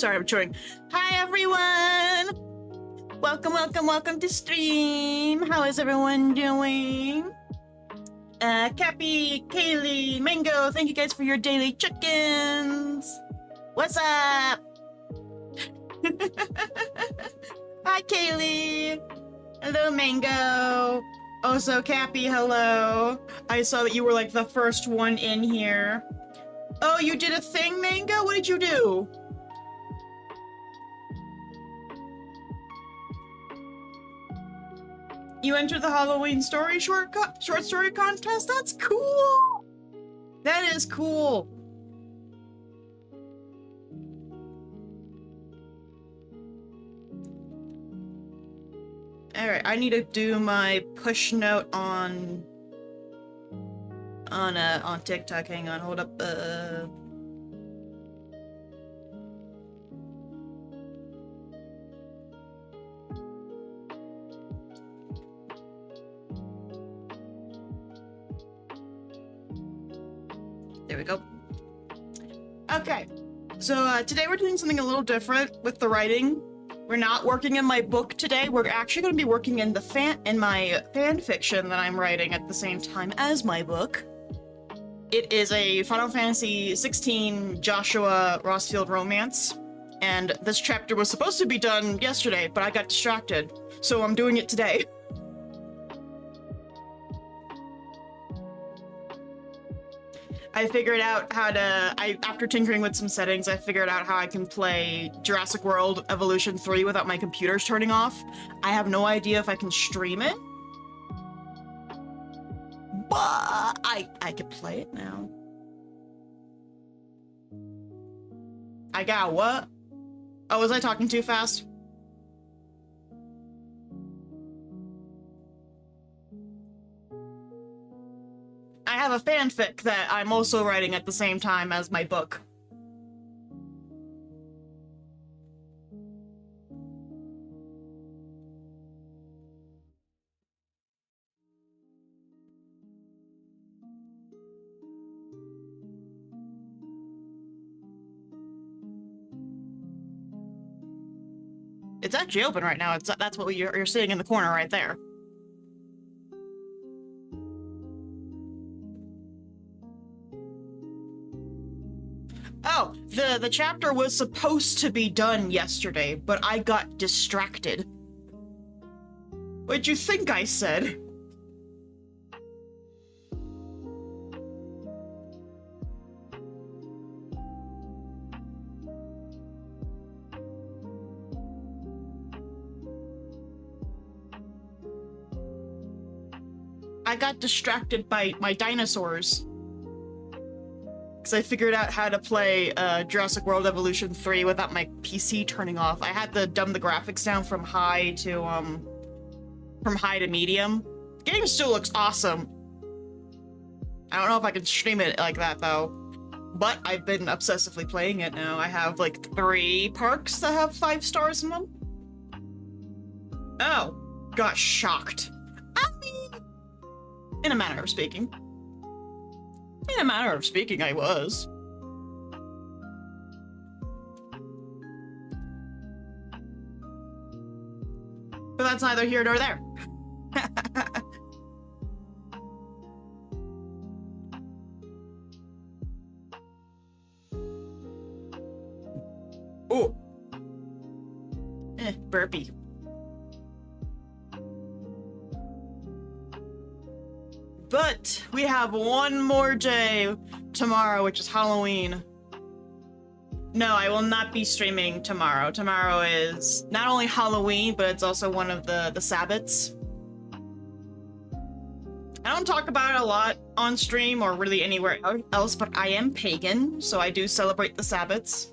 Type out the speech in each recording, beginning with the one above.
Sorry, I'm chewing. Hi, everyone! Welcome to stream. How is everyone doing? Cappy, Kaylee, Mango, thank you guys for your daily check-ins. What's up? Hi, Kaylee. Hello, Mango. Also, Cappy, hello. I saw that you were like the first one in here. Oh, you did a thing, Mango? What did you do? You entered the Halloween story short story contest? That's cool! That is cool. Alright, I need to do my push note on TikTok. Hang on, hold up. There we go. Okay, so today we're doing something a little different with the writing. We're not working in my book today. We're actually going to be working in my fan fiction that I'm writing at the same time as my book. It is a Final Fantasy 16 Joshua Rossfield romance, and this chapter was supposed to be done yesterday, but I got distracted, so I'm doing it today. I figured out how to, after tinkering with some settings, I figured out how I can play Jurassic World Evolution 3 without my computers turning off. I have no idea if I can stream it, but I could play it now. I got what? Oh, was I talking too fast? I have a fanfic that I'm also writing at the same time as my book. It's actually open right now. That's what you're seeing in the corner right there. Oh, the chapter was supposed to be done yesterday, but I got distracted. What'd you think I said? I got distracted by my dinosaurs. Because I figured out how to play Jurassic World Evolution 3 without my PC turning off. I had to dumb the graphics down from high to medium. The game still looks awesome. I don't know if I can stream it like that though. But I've been obsessively playing it now. I have like 3 parks that have 5 stars in them. Oh, got shocked. I mean, in a manner of speaking. In a manner of speaking, I was. But that's neither here nor there. Oh. Burpee. But we have one more day tomorrow, which is Halloween. No, I will not be streaming tomorrow. Tomorrow is not only Halloween, but it's also one of the Sabbats. I don't talk about it a lot on stream or really anywhere else, but I am pagan, so I do celebrate the Sabbats.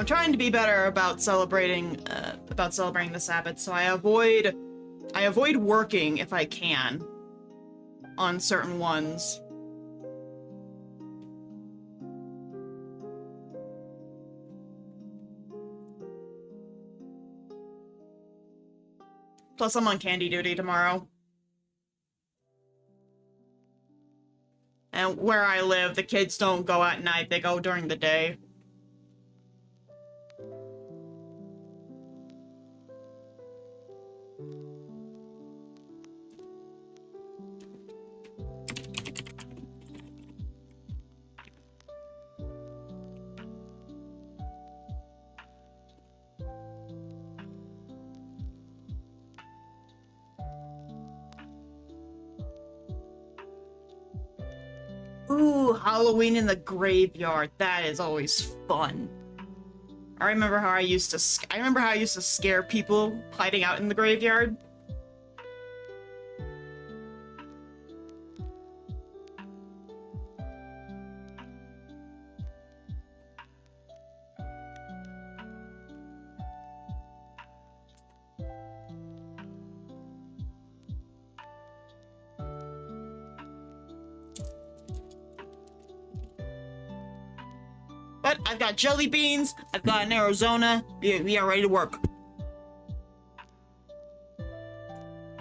I'm trying to be better about celebrating the Sabbath, so I avoid working if I can on certain ones. Plus, I'm on candy duty tomorrow. And where I live, the kids don't go at night, they go during the day. Ooh, Halloween in the graveyard. That is always fun. I remember how I used to scare people hiding out in the graveyard. But I've got jelly beans, I've got an Arizona, we are ready to work.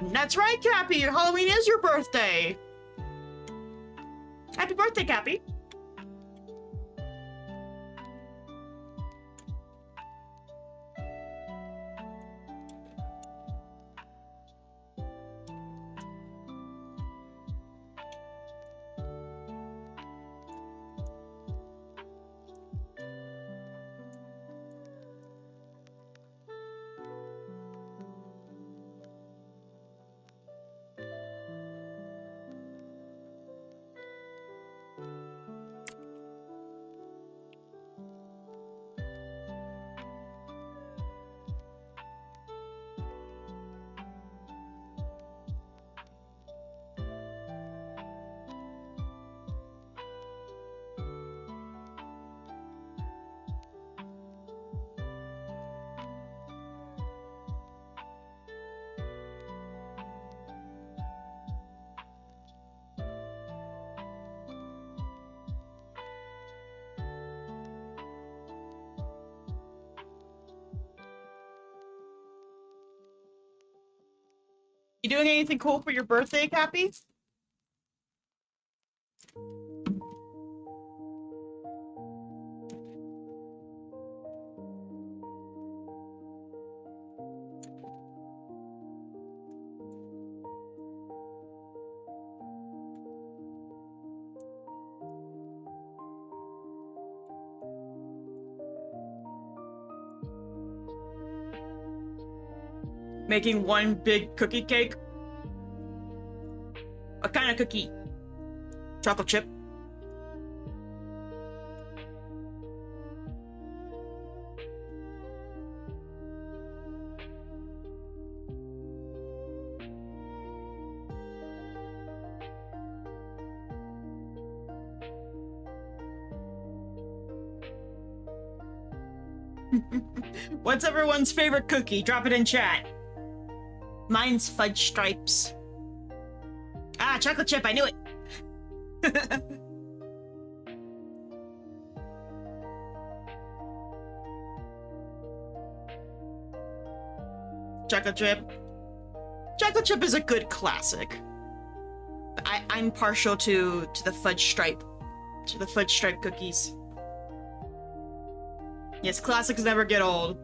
That's right, Cappy, Halloween is your birthday. Happy birthday, Cappy. You doing anything cool for your birthday, Cappy? Making one big cookie cake? What kind of cookie? Chocolate chip? What's everyone's favorite cookie? Drop it in chat. Mine's fudge stripes. Ah, chocolate chip, I knew it! Chocolate chip. Chocolate chip is a good classic. I'm partial to the fudge stripe. To the fudge stripe cookies. Yes, classics never get old.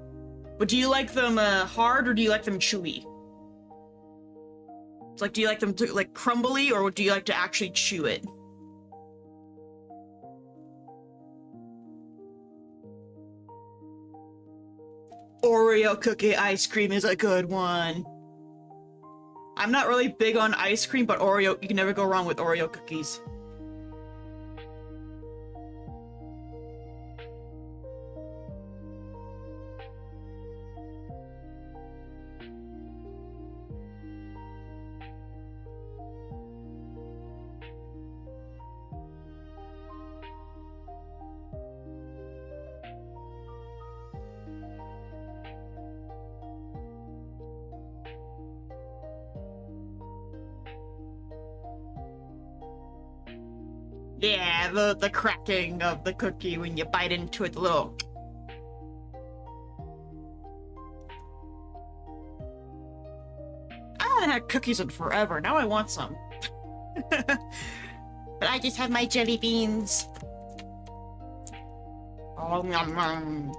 But do you like them hard or do you like them chewy? It's like, do you like them to, like, crumbly, or do you like to actually chew it? Oreo cookie ice cream is a good one. I'm not really big on ice cream, but Oreo, you can never go wrong with Oreo cookies. Yeah, the cracking of the cookie when you bite into it, the little... I haven't had cookies in forever. Now I want some. But I just have my jelly beans. Oh, nom, nom.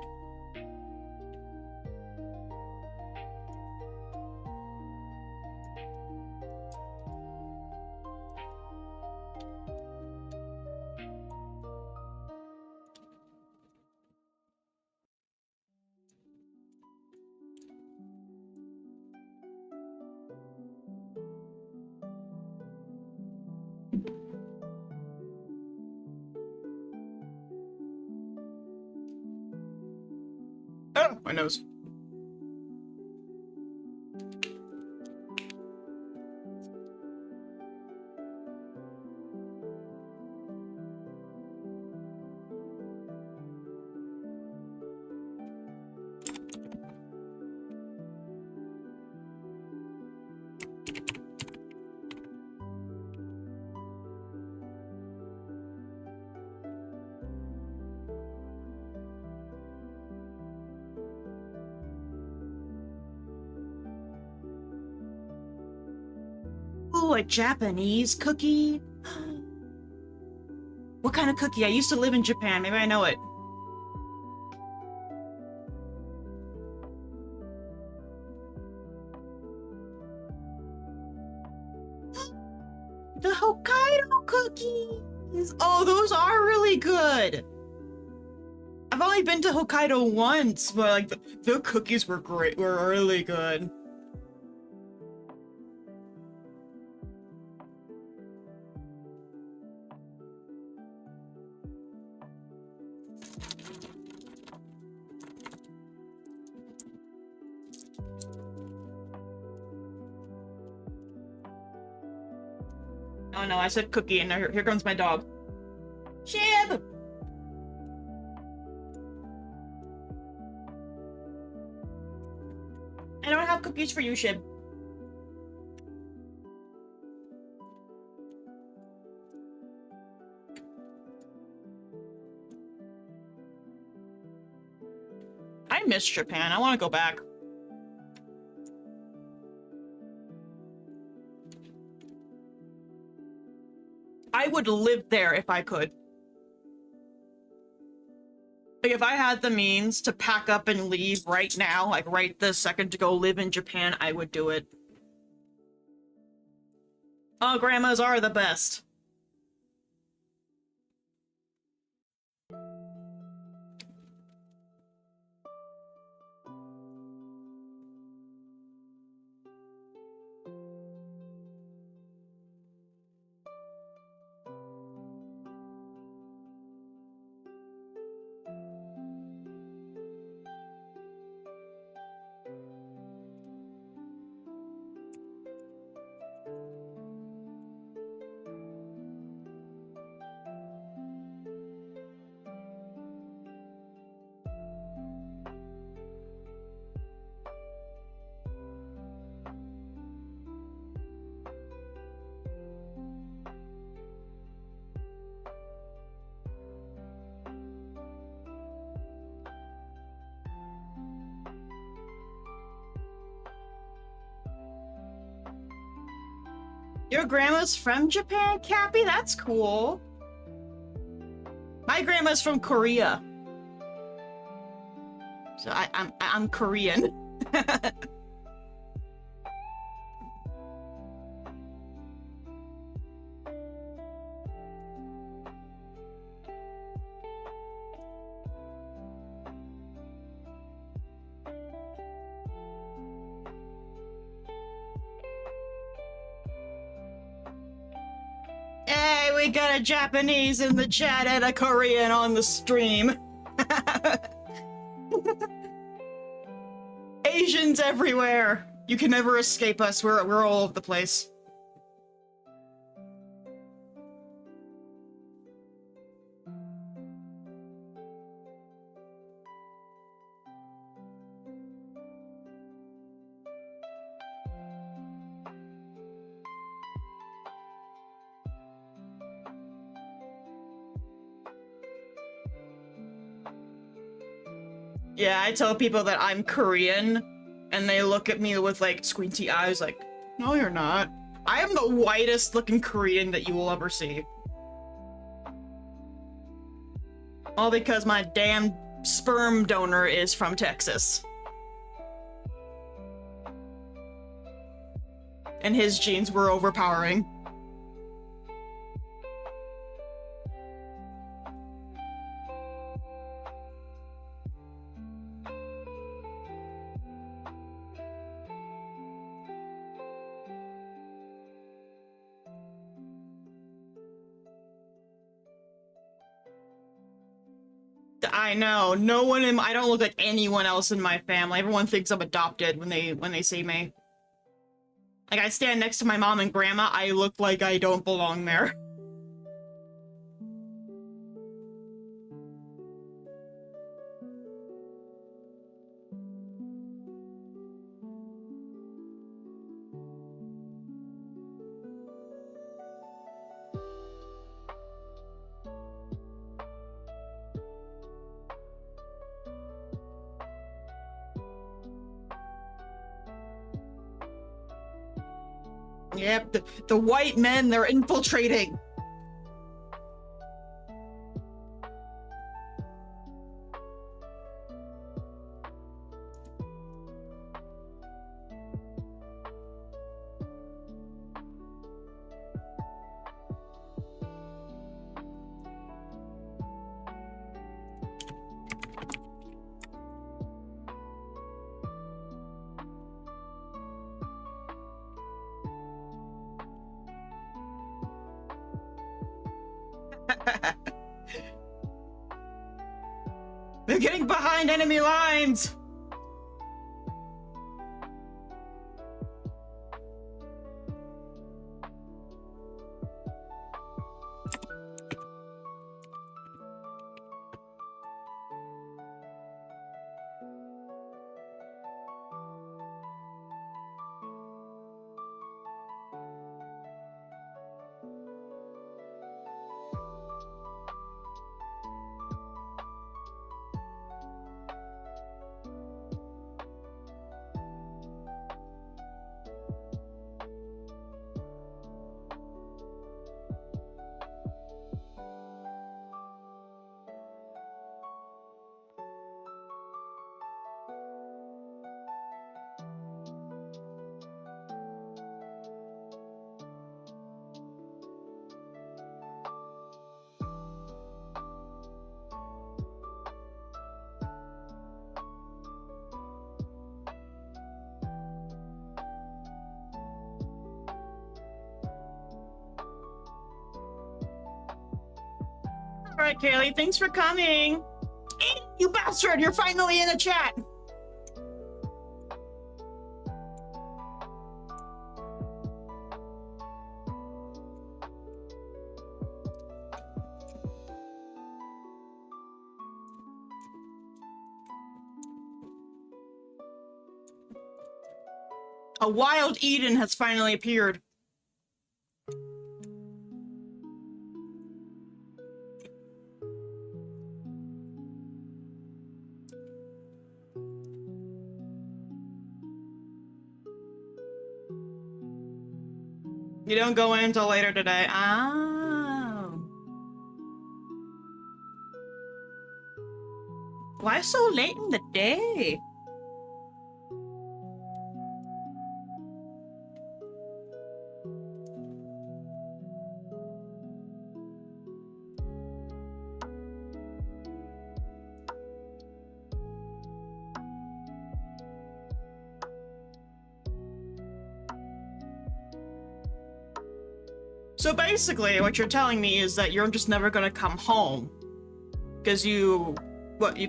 Oh, my nose. Ooh, a Japanese cookie? What kind of cookie? I used to live in Japan. Maybe I know it. The Hokkaido cookies! Oh, those are really good! I've only been to Hokkaido once, but like the cookies were great, were really good. Oh no, I said cookie, and here comes my dog. Shib! I don't have cookies for you, Shib. I miss Japan. I want to go back. I would live there if I could. Like, if I had the means to pack up and leave right now, like right this second to go live in Japan, I would do it. Oh, grandmas are the best. Your grandma's from Japan, Cappy? That's cool. My grandma's from Korea. So I'm Korean. Hey, we got a Japanese in the chat and a Korean on the stream. Asians everywhere. You can never escape us. We're all over the place. Yeah, I tell people that I'm Korean, and they look at me with, like, squinty eyes like, no, you're not. I am the whitest looking Korean that you will ever see. All because my damn sperm donor is from Texas. And his genes were overpowering. I know. No one in I don't look like anyone else in my family. Everyone thinks I'm adopted when they see me. Like, I stand next to my mom and grandma, I look like I don't belong there. Yep, the white men, they're infiltrating. They're getting behind enemy lines! Alright, Kaylee, thanks for coming! Hey, you bastard, you're finally in the chat! A wild Eden has finally appeared. You don't go in until later today. Oh. Why so late in the day? So basically, what you're telling me is that you're just never gonna come home. Because you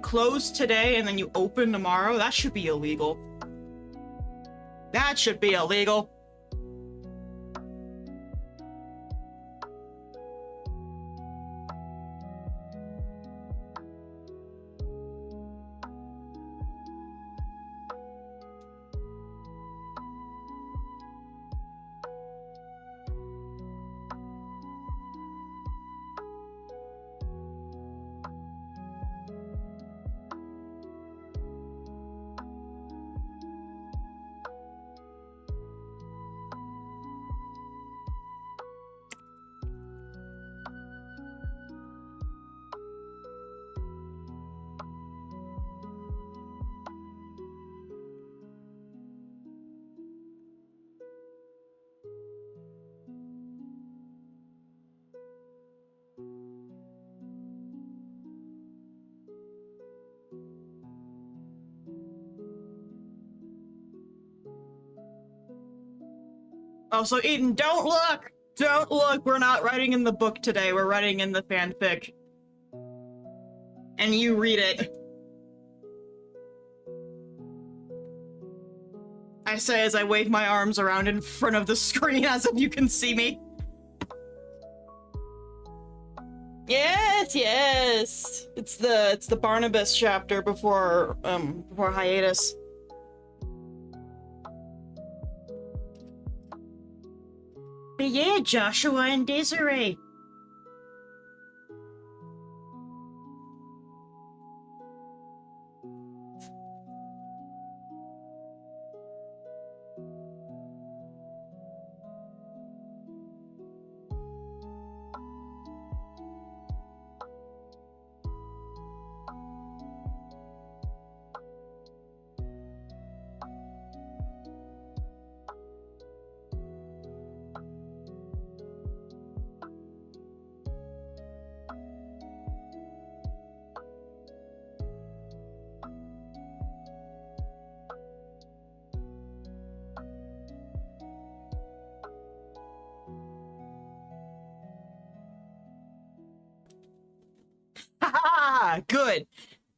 close today and then you open tomorrow? That should be illegal. That should be illegal. Also, Eden, don't look! Don't look! We're not writing in the book today, we're writing in the fanfic. And you read it. I say as I wave my arms around in front of the screen as if you can see me. Yes, yes! It's the Barnabas chapter before hiatus. But yeah, Joshua and Desiree. Haha! Good.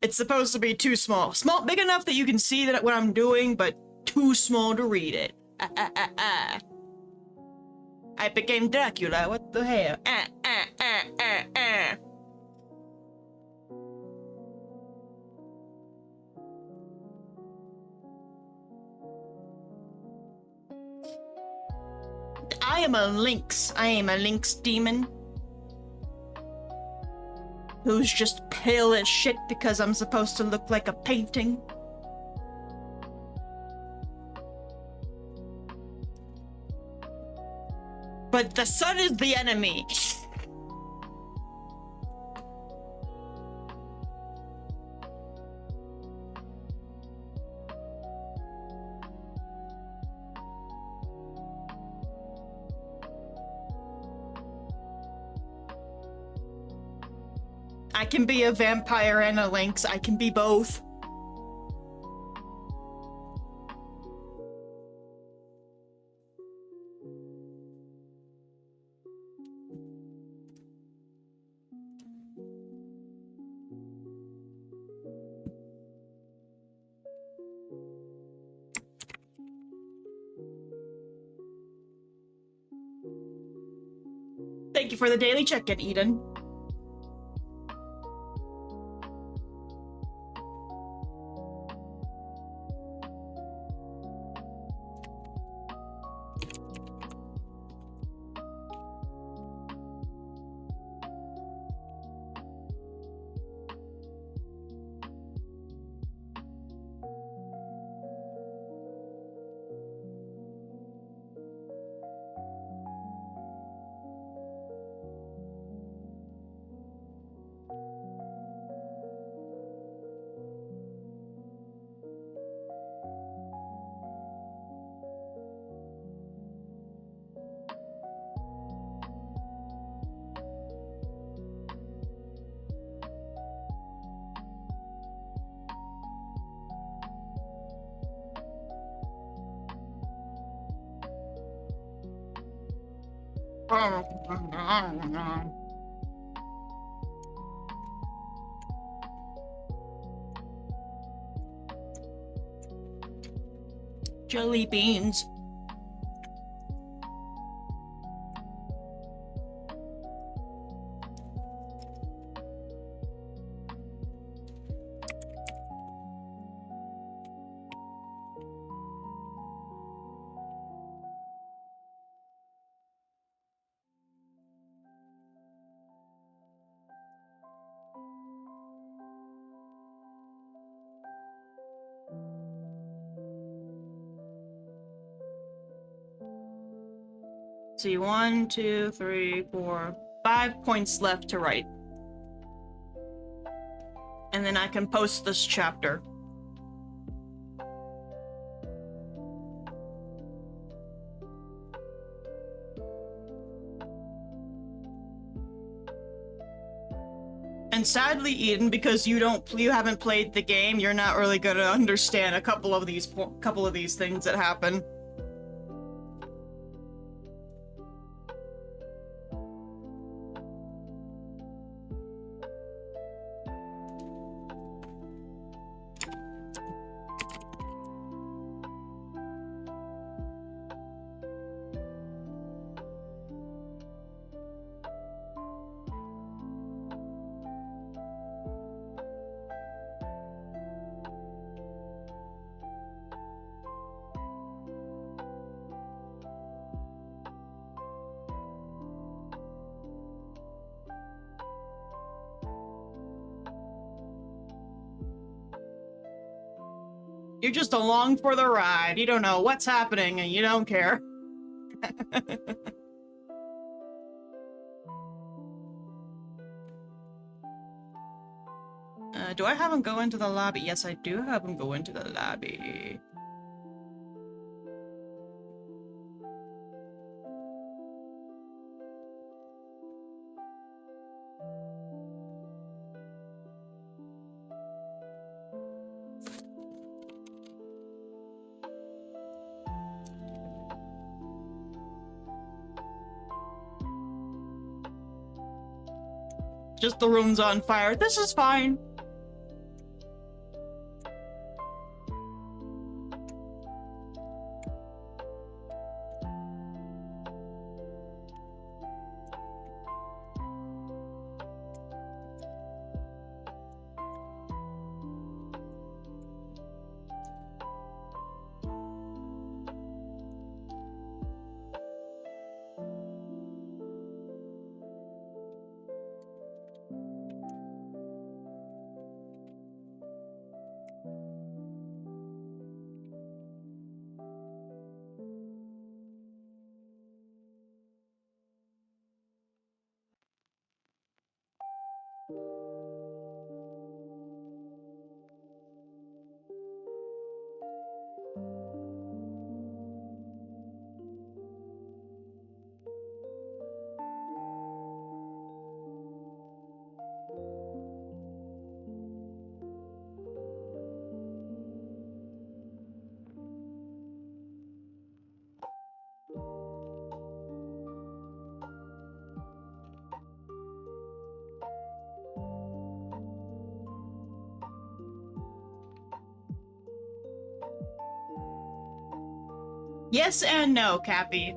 It's supposed to be too small. Big enough that you can see that what I'm doing, but too small to read it. I became Dracula. What the hell? I am a lynx. I am a lynx demon. Who's just pale as shit because I'm supposed to look like a painting. But the sun is the enemy. I can be a vampire and a lynx. I can be both. Thank you for the daily check-in, Eden. Jelly beans. See, 1, 2, 3, 4, 5 points left to write. And then I can post this chapter. And sadly, Eden, because you haven't played the game, you're not really gonna understand a couple of these things that happen. You're just along for the ride. You don't know what's happening and you don't care. Do I have him go into the lobby? Yes, I do have him go into the lobby. Just the room's on fire. This is fine. Yes and no, Cappy.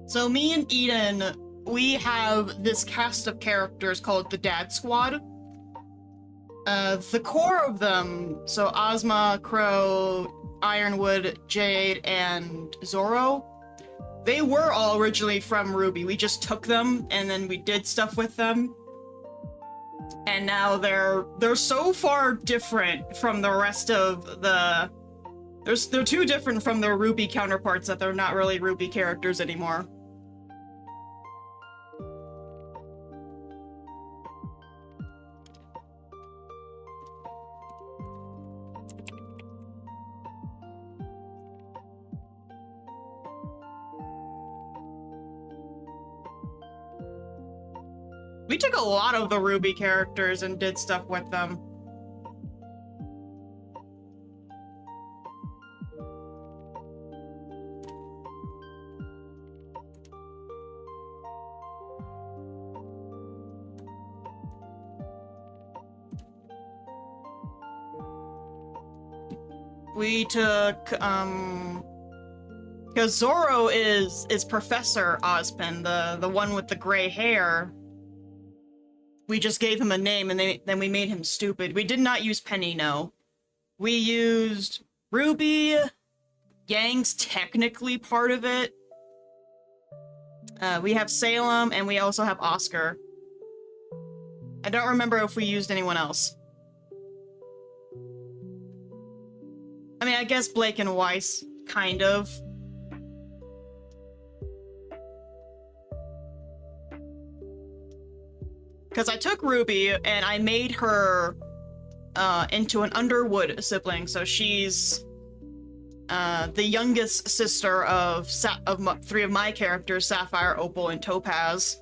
So me and Eden, we have this cast of characters called the Dad Squad. The core of them, so Ozma, Crow, Ironwood, Jade, and Zoro, they were all originally from RWBY. We just took them and then we did stuff with them. And now they're so far different from the rest of the... They're too different from their RWBY counterparts that they're not really RWBY characters anymore. We took a lot of the RWBY characters and did stuff with them. We took, because Zoro is Professor Ozpin, the one with the gray hair. We just gave him a name and then we made him stupid. We did not use Penny, no. We used Ruby. Yang's technically part of it. We have Salem and we also have Oscar. I don't remember if we used anyone else. I mean, I guess Blake and Weiss, kind of. Because I took Ruby and I made her into an Underwood sibling, so she's the youngest sister of three of my characters, Sapphire, Opal, and Topaz.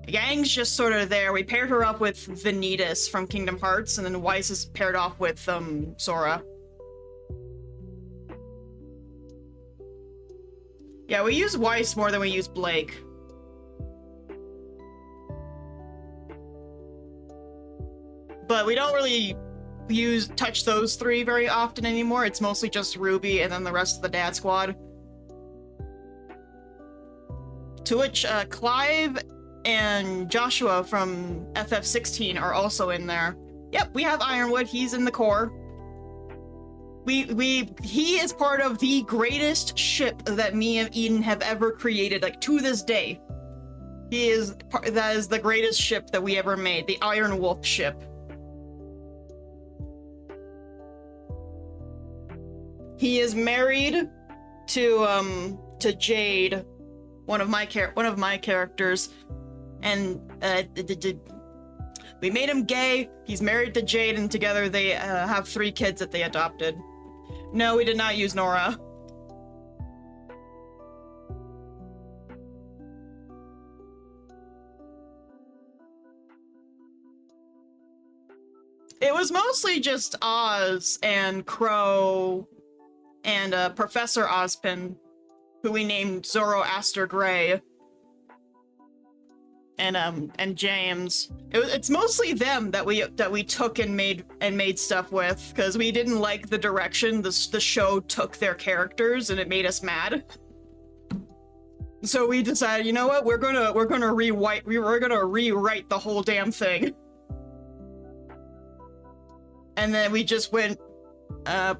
Yang's just sort of there. We paired her up with Vanitas from Kingdom Hearts, and then Weiss is paired off with Sora. Yeah, we use Weiss more than we use Blake. But we don't really touch those three very often anymore. It's mostly just Ruby and then the rest of the Dad Squad. To which Clive and Joshua from FF16 are also in there. Yep, we have Ironwood. He's in the core. He is part of the greatest ship that me and Eden have ever created, like, to this day. That is the greatest ship that we ever made, the Iron Wolf ship. He is married to Jade, one of my characters, and we made him gay. He's married to Jade, and together they have 3 kids that they adopted. No, we did not use Nora. It was mostly just Oz and Crow and Professor Ozpin, who we named Zoroaster Gray, and James. It's mostly them that we took and made stuff with, because we didn't like the direction the show took their characters, and it made us mad. So we decided, you know what, we're gonna rewrite the whole damn thing. And then we just went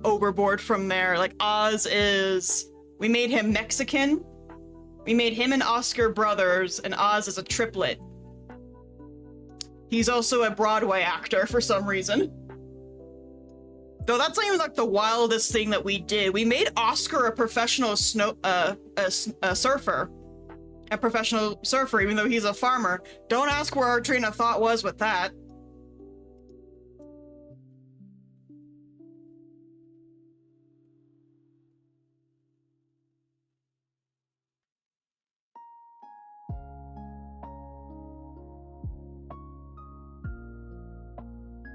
overboard from there. Like, we made him Mexican. We made him and Oscar brothers, and Oz is a triplet. He's also a Broadway actor for some reason. Though that's not even like the wildest thing that we did. We made Oscar a professional surfer. A professional surfer, even though he's a farmer. Don't ask where our train of thought was with that.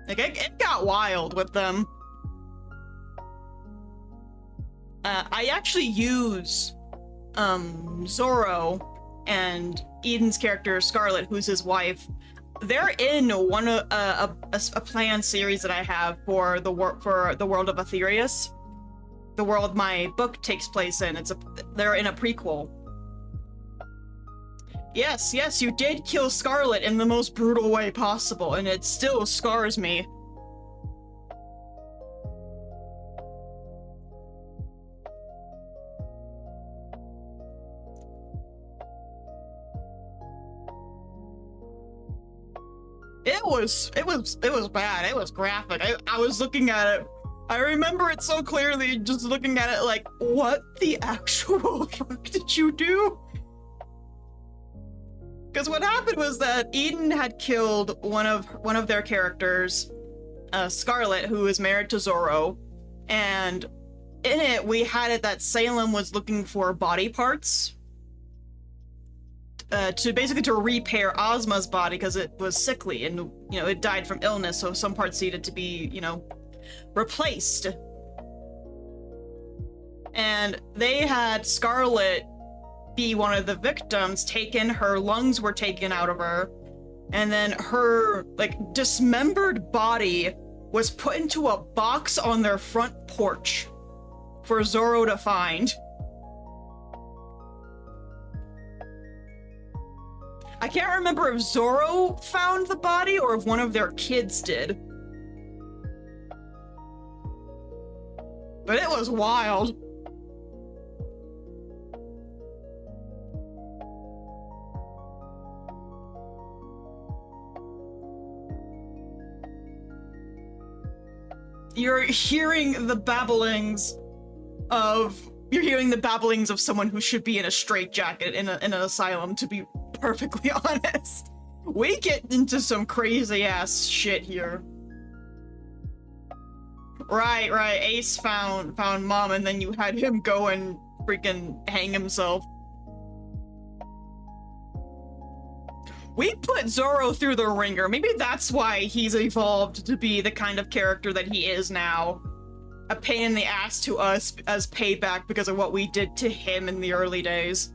Like, it got wild with them. I actually use Zorro and Eden's character Scarlet, who's his wife. They're in one of a planned series that I have for the world of Aetherius, the world my book takes place in. They're in a prequel. Yes, you did kill Scarlet in the most brutal way possible, and it still scars me. It was bad. It was graphic. I was looking at it. I remember it so clearly, just looking at it like, what the actual fuck did you do? Because what happened was that Eden had killed one of their characters, Scarlet, who is married to Zorro, and in it we had it that Salem was looking for body parts to repair Ozma's body, because it was sickly and, you know, it died from illness, so some parts needed to be, you know, replaced. And they had Scarlet be one of the victims, her lungs were taken out of her, and then her, like, dismembered body was put into a box on their front porch for Zorro to find. I can't remember if Zorro found the body or if one of their kids did. But it was wild. You're hearing the babblings of someone who should be in a straitjacket in an asylum, to be perfectly honest. We get into some crazy ass shit here. Right. Ace found Mom, and then you had him go and freaking hang himself. We put Zorro through the ringer. Maybe that's why he's evolved to be the kind of character that he is now. A pain in the ass to us as payback because of what we did to him in the early days.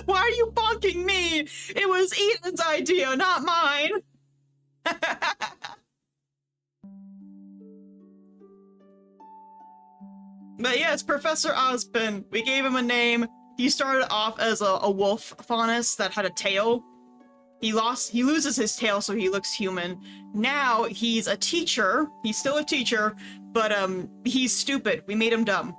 Why are you bonking me? It was Eden's idea, not mine. But yes, Professor Ozpin. We gave him a name. He started off as a wolf faunus that had a tail. He loses his tail, so he looks human. Now he's a teacher. He's still a teacher, but he's stupid. We made him dumb.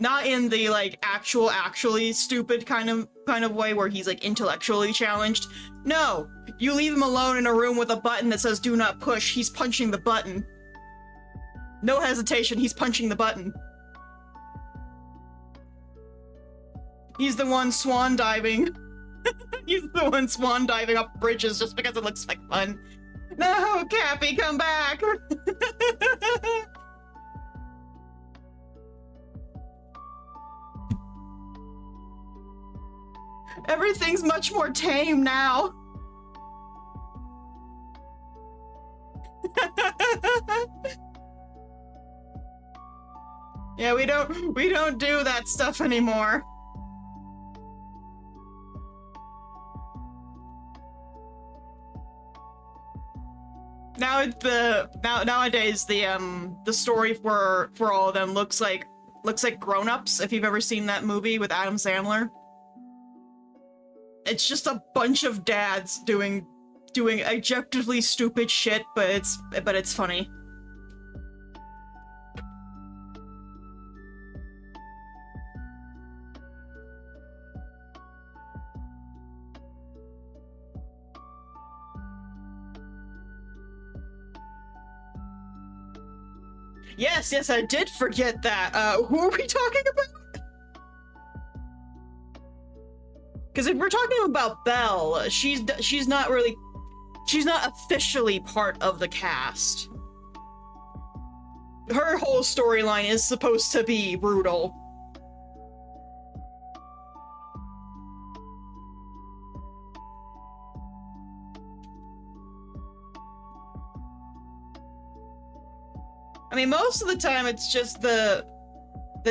Not in the, like, actually stupid kind of way where he's, like, intellectually challenged. No! You leave him alone in a room with a button that says do not push, he's punching the button. No hesitation, he's punching the button. He's the one swan diving. He's the one swan diving up bridges just because it looks like fun. No, Cappy, come back! Everything's much more tame now. Yeah, we don't do that stuff anymore. Nowadays the story for all of them looks like Grown Ups, if you've ever seen that movie with Adam Sandler. It's just a bunch of dads doing objectively stupid shit, but it's funny. Yes, I did forget that. Who are we talking about? Because if we're talking about Belle, she's not officially part of the cast. Her whole storyline is supposed to be brutal. I mean, most of the time it's just the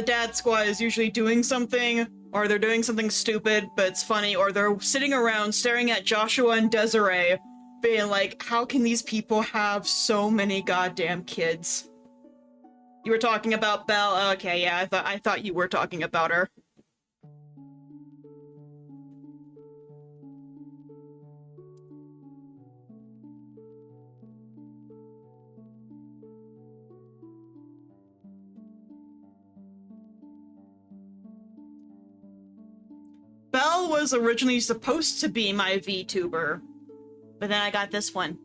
dad squad is usually doing something, or they're doing something stupid, but it's funny, or they're sitting around staring at Joshua and Desiree, being like, how can these people have so many goddamn kids? You were talking about Belle? Okay, yeah, I thought you were talking about her. Belle was originally supposed to be my VTuber, but then I got this one.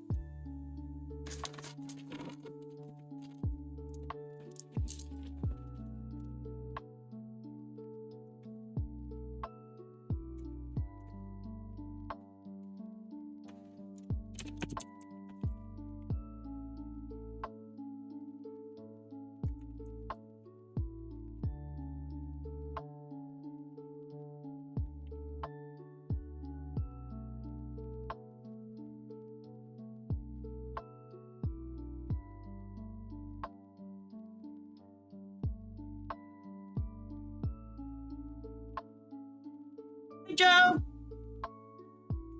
Joe,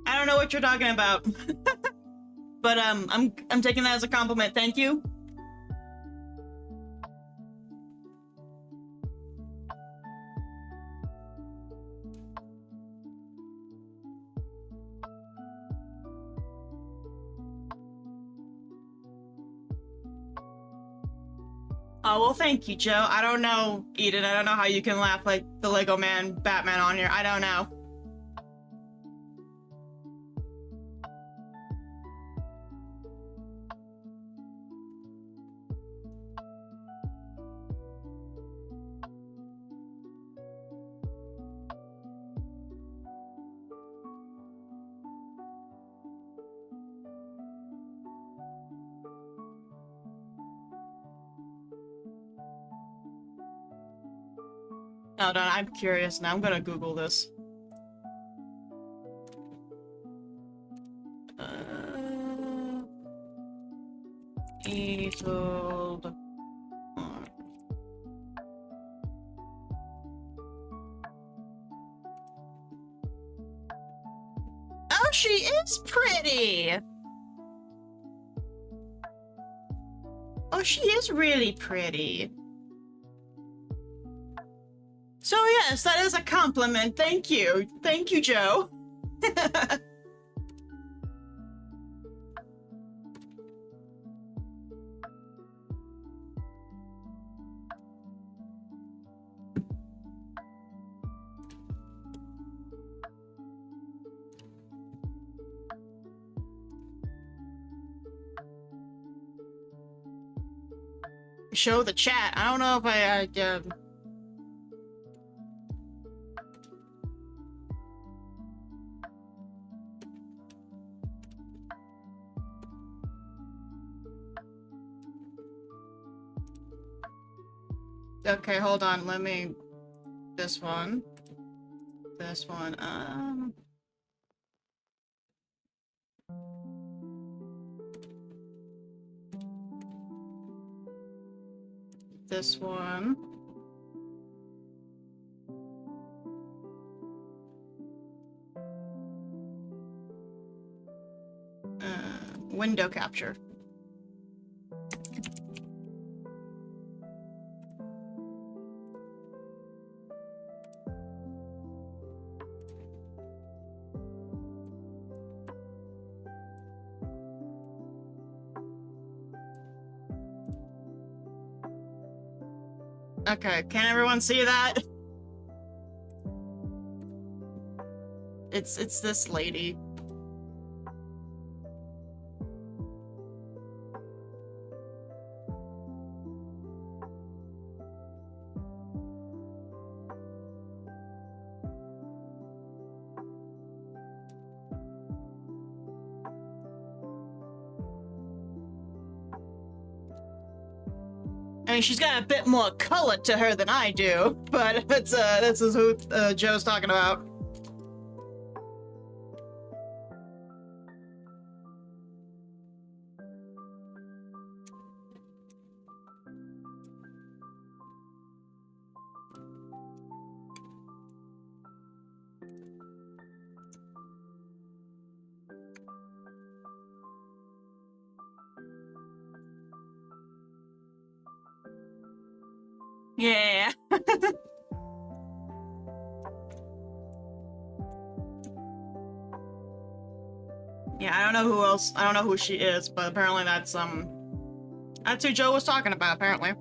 I don't know what you're talking about, but I'm taking that as a compliment. Thank you. Oh, well, thank you, Joe. I don't know, Eden. I don't know how you can laugh like the Lego Man Batman on here. I don't know. Hold on, I'm curious now. I'm gonna Google this. Easel. Oh, she is pretty! Oh, she is really pretty. So yes, that is a compliment. Thank you. Thank you, Joe. show the chat. I don't know if I Okay, hold on. Let me... This one. This one. This one. Window capture. Okay, can everyone see that? It's this lady. I mean, she's got a bit more color to her than I do, but it's this is who Joe's talking about. Yeah. Yeah, I don't know who else. I don't know who she is, but apparently that's who Joe was talking about, apparently.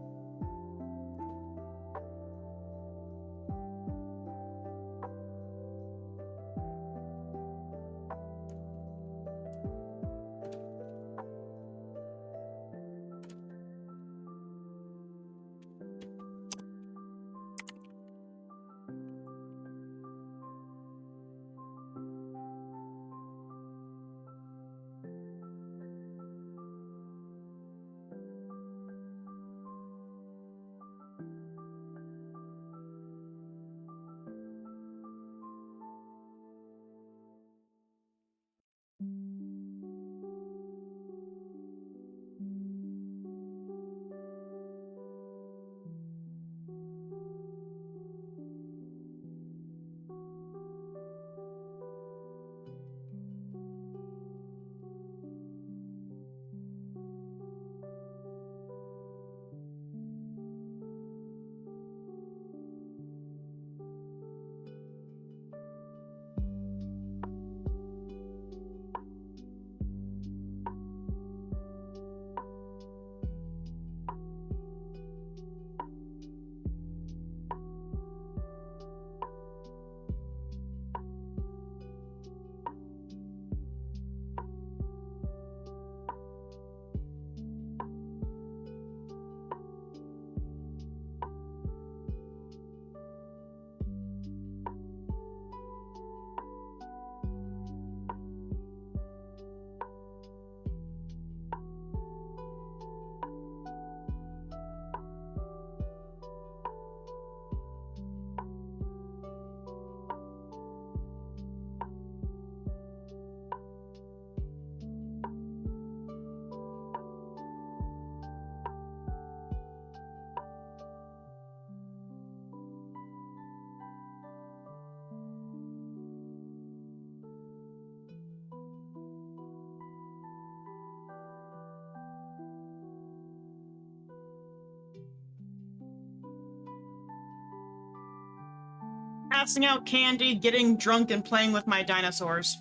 Passing out candy, getting drunk, and playing with my dinosaurs.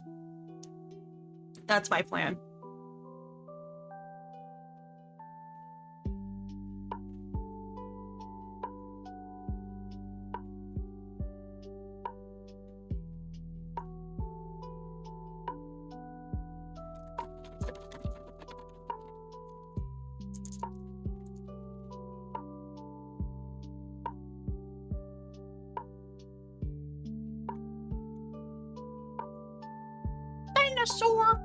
That's my plan. dinosaur.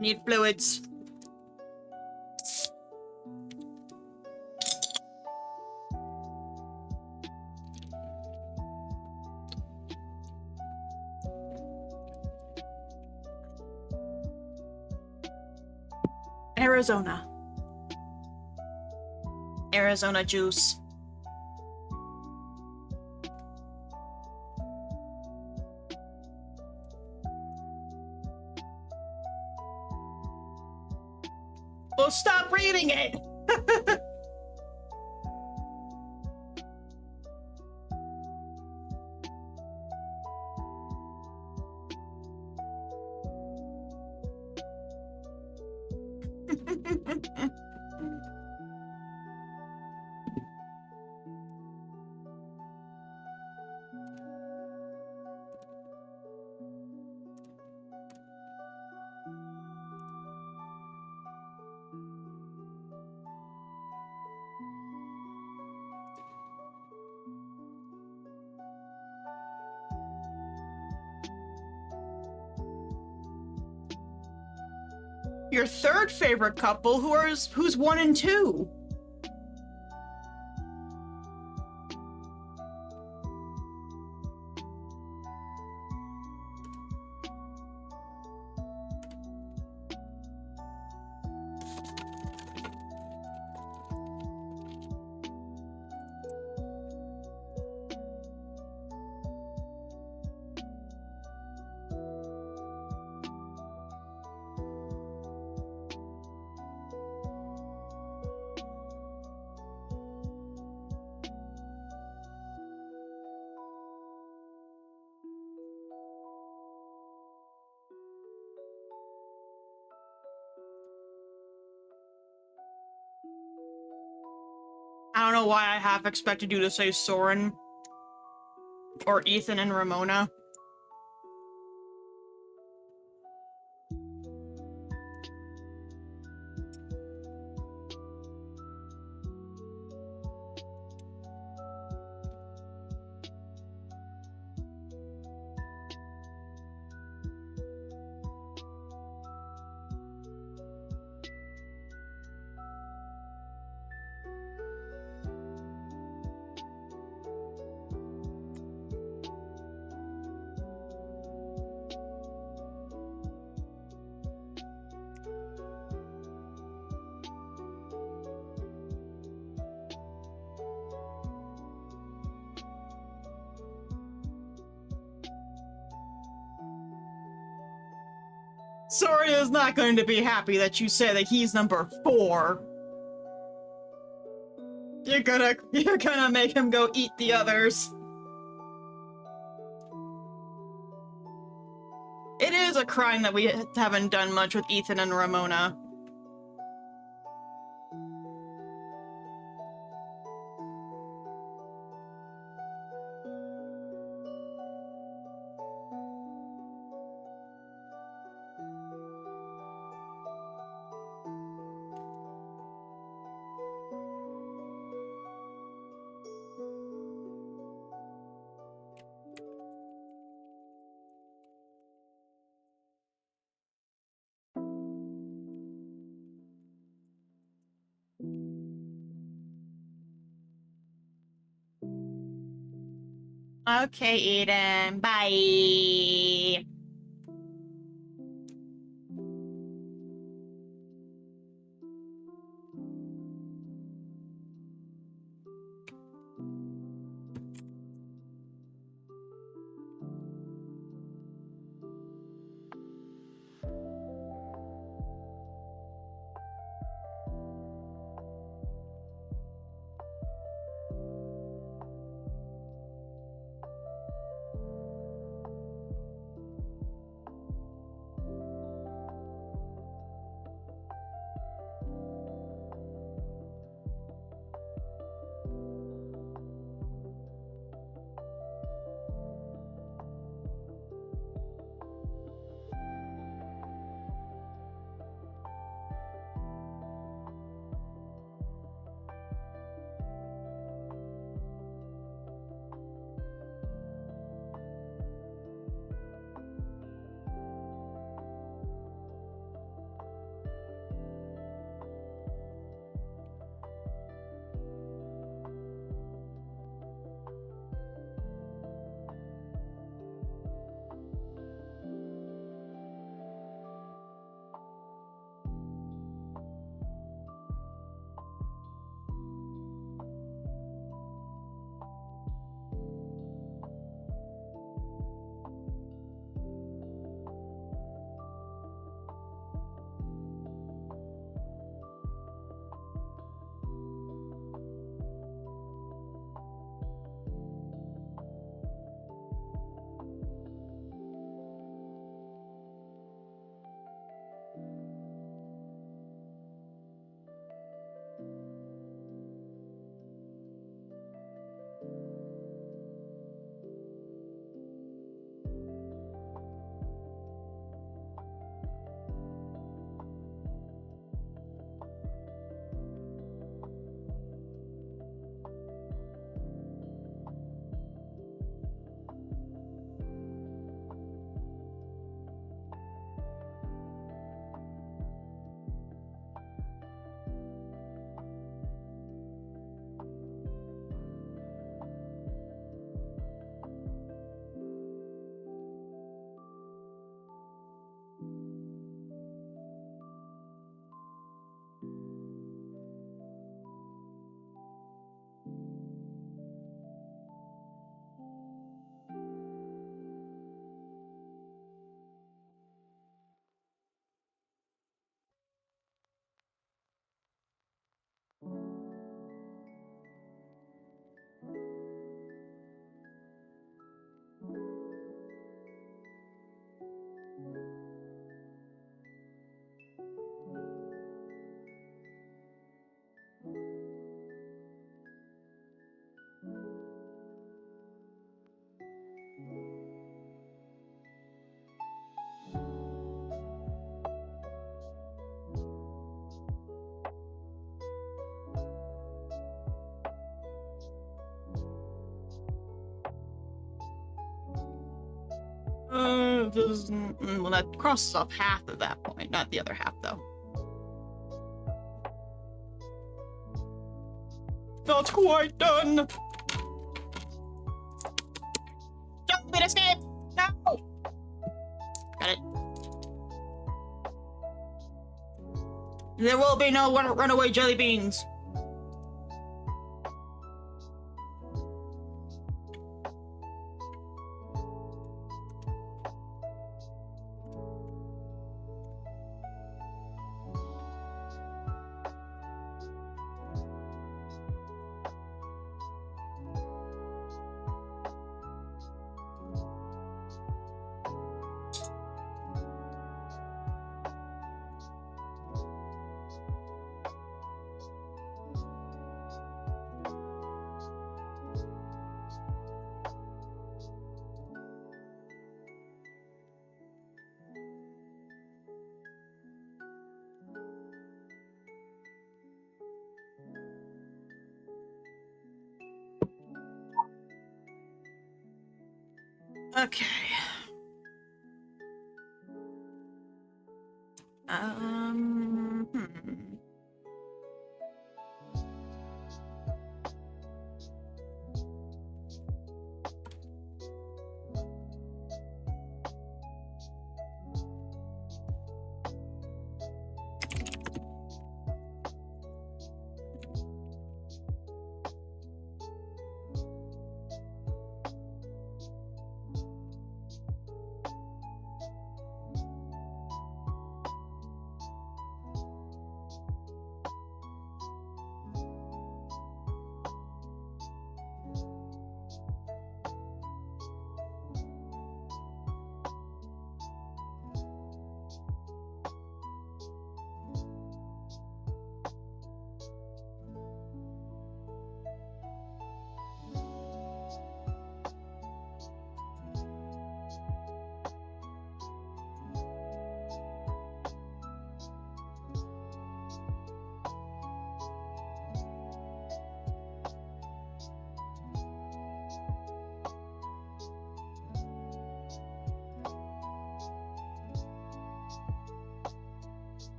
Need fluids. Arizona. Arizona juice. Well, stop reading it! Your third favorite couple, who's 1 and 2? I don't know why I half expected you to say Soren or Ethan and Ramona. Soren is not going to be happy that you say that he's number 4. You're gonna make him go eat the others. It is a crime that we haven't done much with Ethan and Ramona. Okay, Eden. Bye. Well, that crosses off half at that point, not the other half, though. Not quite done! Don't be escape! No! Got it. There will be no runaway jelly beans. Okay. Hmm.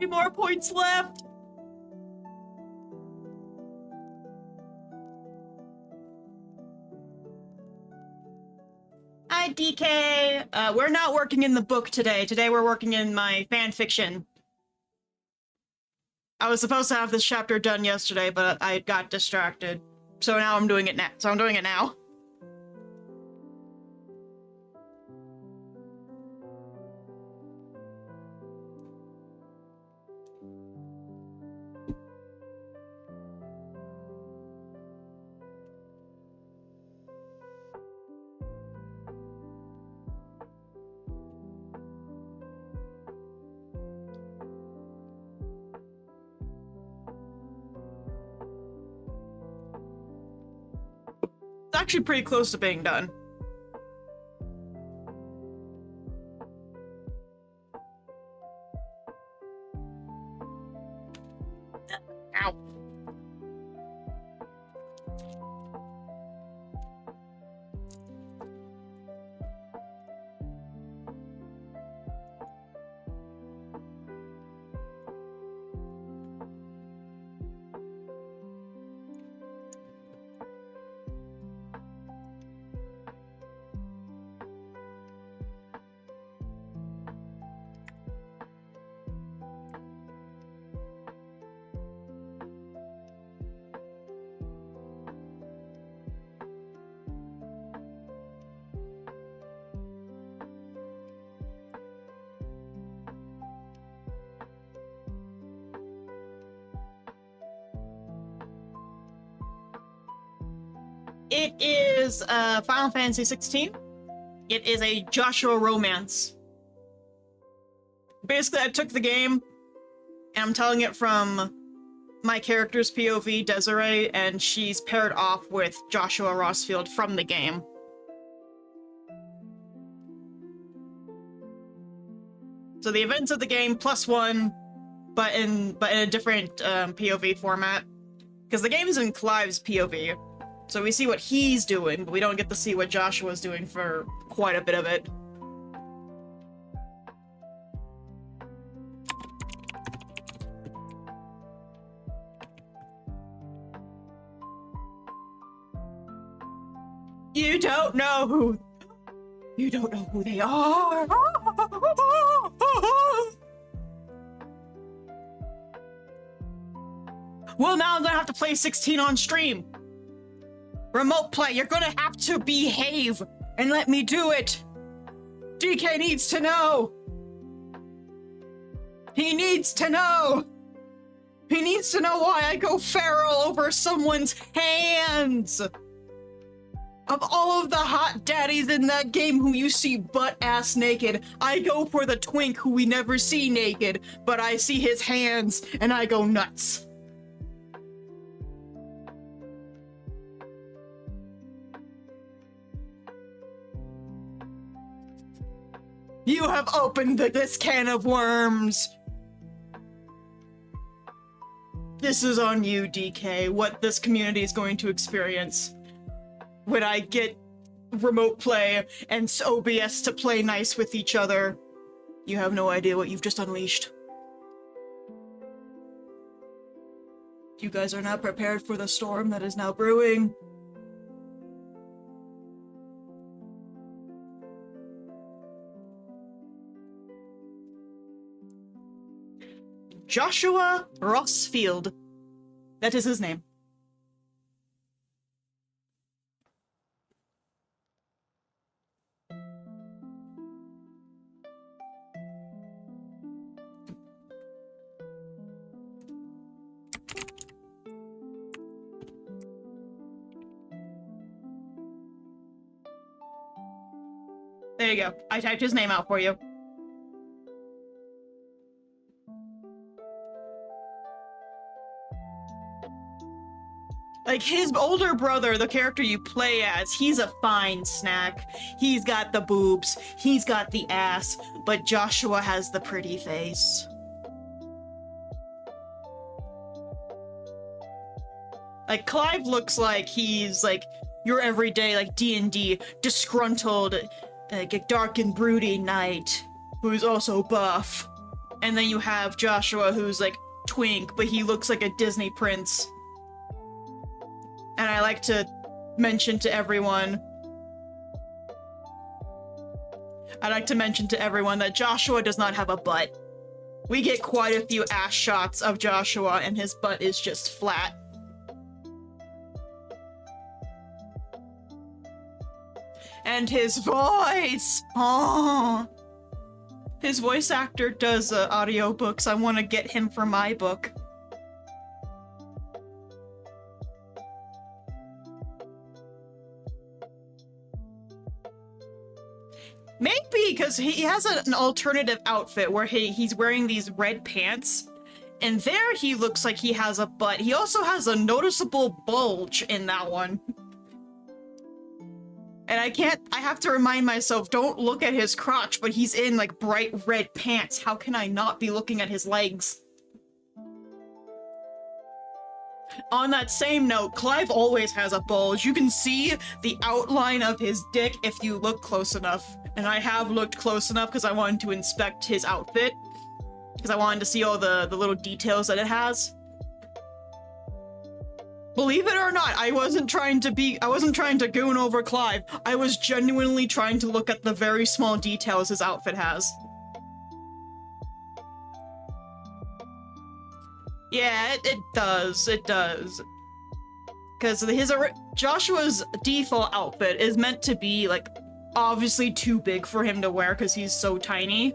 3 more points left. Hi, DK. We're not working in the book today. Today we're working in my fan fiction. I was supposed to have this chapter done yesterday, but I got distracted. So now I'm doing it now. It's actually pretty close to being done. Ow. It is Final Fantasy 16. It is a Joshua romance. Basically, I took the game, and I'm telling it from my character's POV, Desiree, and she's paired off with Joshua Rossfield from the game. So the events of the game +1, but in a different POV format, because the game is in Clive's POV. So we see what he's doing, but we don't get to see what Joshua's doing for quite a bit of it. You don't know who they are. Well, now I'm gonna have to play 16 on stream. Remote play, you're gonna have to behave and let me do it. DK needs to know. He needs to know. He needs to know why I go feral over someone's hands. Of all of the hot daddies in that game who you see butt-ass naked, I go for the twink who we never see naked, but I see his hands and I go nuts. You have opened this can of worms. This is on you, DK, what this community is going to experience when I get remote play and OBS to play nice with each other. You have no idea what you've just unleashed. You guys are not prepared for the storm that is now brewing. Joshua Rossfield. That is his name. There you go. I typed his name out for you. Like, his older brother, the character you play as, he's a fine snack. He's got the boobs, he's got the ass, but Joshua has the pretty face. Like, Clive looks like he's, like, your everyday, like, D&D, disgruntled, like, a dark and broody knight, who's also buff. And then you have Joshua, who's like twink, but he looks like a Disney prince. And I like to mention to everyone, that Joshua does not have a butt. We get quite a few ass shots of Joshua, and his butt is just flat. And his voice! Oh! His voice actor does audiobooks. I want to get him for my book. Maybe because he has an alternative outfit where he's wearing these red pants, and there he looks like he has a butt. He also has a noticeable bulge in that one. And I have to remind myself, don't look at his crotch, but he's in like bright red pants. How can I not be looking at his legs? On that same note, Clive always has a bulge. You can see the outline of his dick if you look close enough. And I have looked close enough because I wanted to inspect his outfit. Because I wanted to see all the little details that it has. Believe it or not, I wasn't trying to goon over Clive. I was genuinely trying to look at the very small details his outfit has. Yeah, it does. Because Joshua's default outfit is meant to be, like, obviously too big for him to wear because he's so tiny.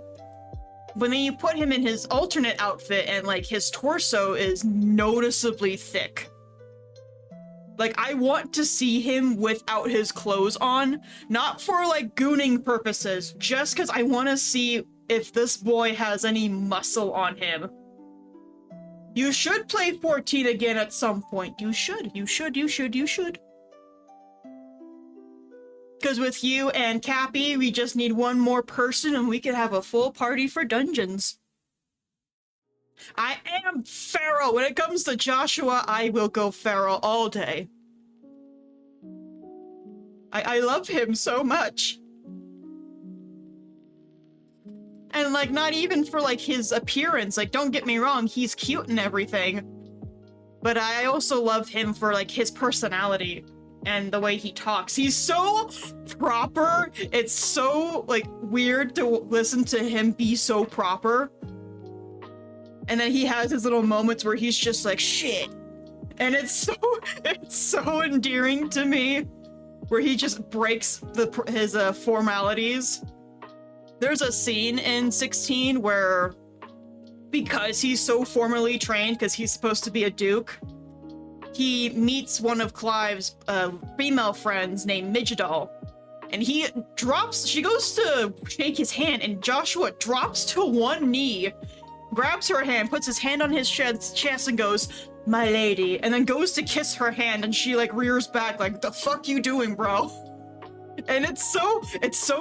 But then you put him in his alternate outfit and, like, his torso is noticeably thick. Like, I want to see him without his clothes on, not for, like, gooning purposes, just because I want to see if this boy has any muscle on him. You should play 14 again at some point. You should. Because with you and Cappy, we just need one more person and we can have a full party for dungeons. I am feral. When it comes to Joshua, I will go feral all day. I love him so much. And, like, not even for, like, his appearance. Like, don't get me wrong, he's cute and everything. But I also love him for, like, his personality and the way he talks. He's so proper. It's so, like, weird to listen to him be so proper. And then he has his little moments where he's just like, shit. And it's so endearing to me, where he just breaks his formalities. There's a scene in 16 where, because he's so formally trained, because he's supposed to be a duke, he meets one of Clive's female friends named Midgadal. And she goes to shake his hand, and Joshua drops to one knee, grabs her hand, puts his hand on his chest and goes, "My lady," and then goes to kiss her hand, and she, like, rears back like, "The fuck you doing, bro?" And it's so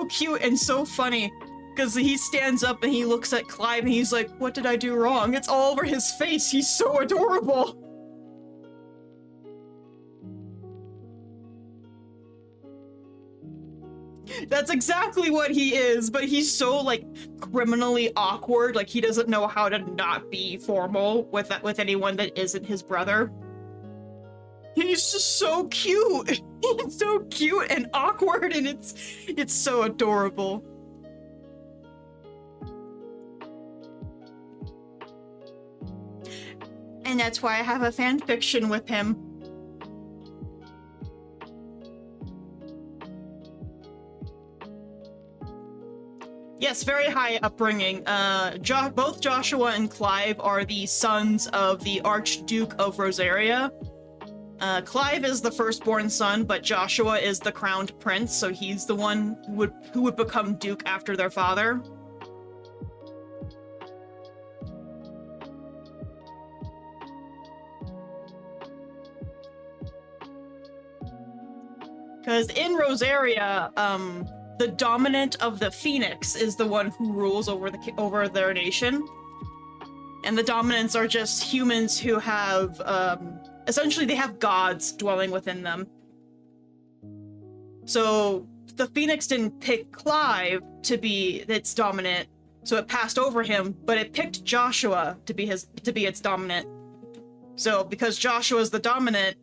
cute and so funny, because he stands up and he looks at Clive and he's like, "What did I do wrong?" It's all over his face. He's so adorable. That's exactly what he is, but he's so, like, criminally awkward. Like, he doesn't know how to not be formal with anyone that isn't his brother. He's just so cute. He's so cute and awkward, and it's so adorable. And that's why I have a fan fiction with him. Yes, very high upbringing. Both Joshua and Clive are the sons of the Archduke of Rosaria. Clive is the firstborn son, but Joshua is the crowned prince, so he's the one who would become duke after their father. Because in Rosaria, the dominant of the Phoenix is the one who rules over their nation. And the dominants are just humans who have, essentially they have gods dwelling within them. So the Phoenix didn't pick Clive to be its dominant, so it passed over him, but it picked Joshua to be its dominant. So because Joshua is the dominant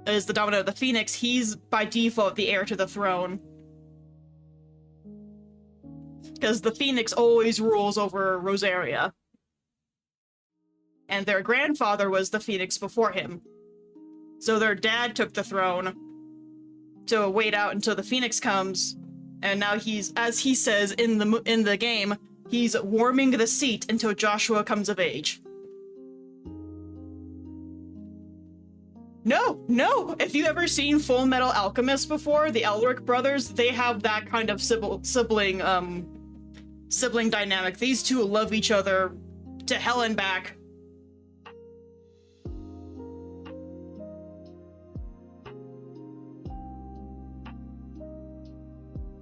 of the Phoenix, he's by default the heir to the throne. Because the Phoenix always rules over Rosaria. And their grandfather was the Phoenix before him. So their dad took the throne to wait out until the Phoenix comes, and now he's, as he says in the game, he's warming the seat until Joshua comes of age. No! If you've ever seen Full Metal Alchemist before, the Elric brothers, they have that kind of sibling dynamic. These two love each other to hell and back.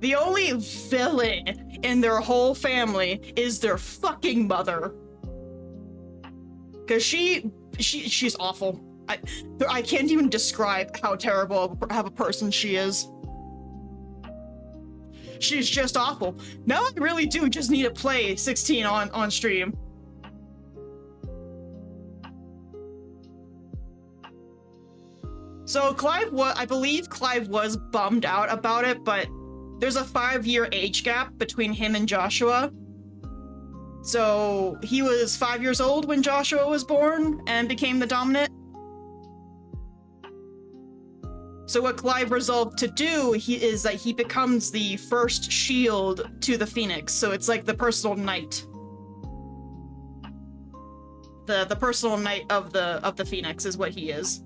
The only villain in their whole family is their fucking mother. Cause she's awful. I can't even describe how terrible of a person she is. She's just awful. Now I really do just need to play 16 on stream. So I believe Clive was bummed out about it, but there's a 5-year age gap between him and Joshua. So he was 5 years old when Joshua was born and became the dominant. So what Clive resolved to do is that he becomes the first shield to the Phoenix. So it's like the personal knight. The personal knight of the Phoenix is what he is.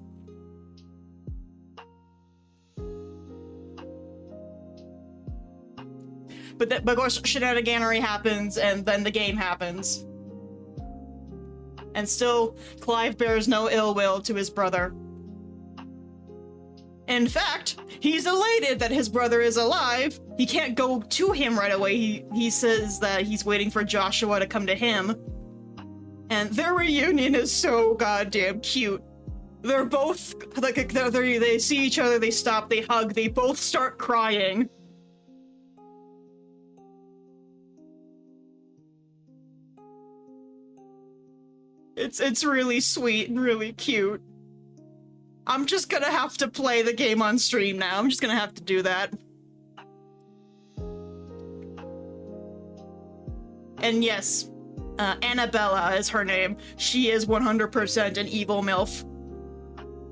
But of course, shenaniganery happens, and then the game happens. And still, Clive bears no ill will to his brother. In fact, he's elated that his brother is alive. He can't go to him right away. He says that he's waiting for Joshua to come to him. And their reunion is so goddamn cute. They're both, like, they see each other, they stop, they hug, they both start crying. It's really sweet and really cute. I'm just gonna have to play the game on stream now. I'm just gonna have to do that. And yes, Annabella is her name. She is 100% an evil MILF.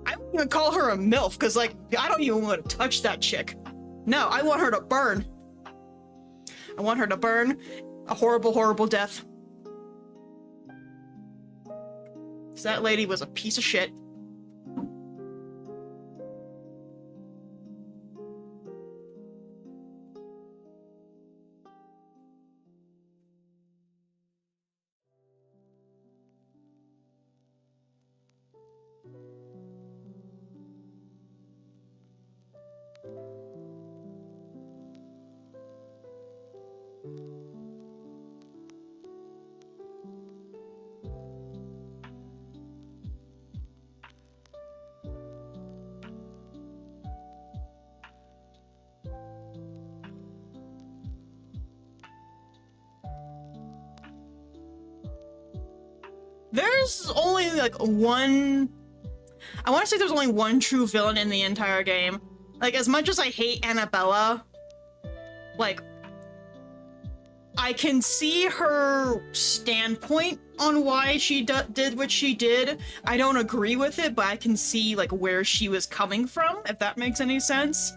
I wouldn't even call her a MILF, because, like, I don't even want to touch that chick. No, I want her to burn. I want her to burn a horrible, horrible death. So that lady was a piece of shit. There's only, like, one... I want to say there's only one true villain in the entire game. Like, as much as I hate Annabella, like, I can see her standpoint on why she did what she did. I don't agree with it, but I can see, like, where she was coming from, if that makes any sense.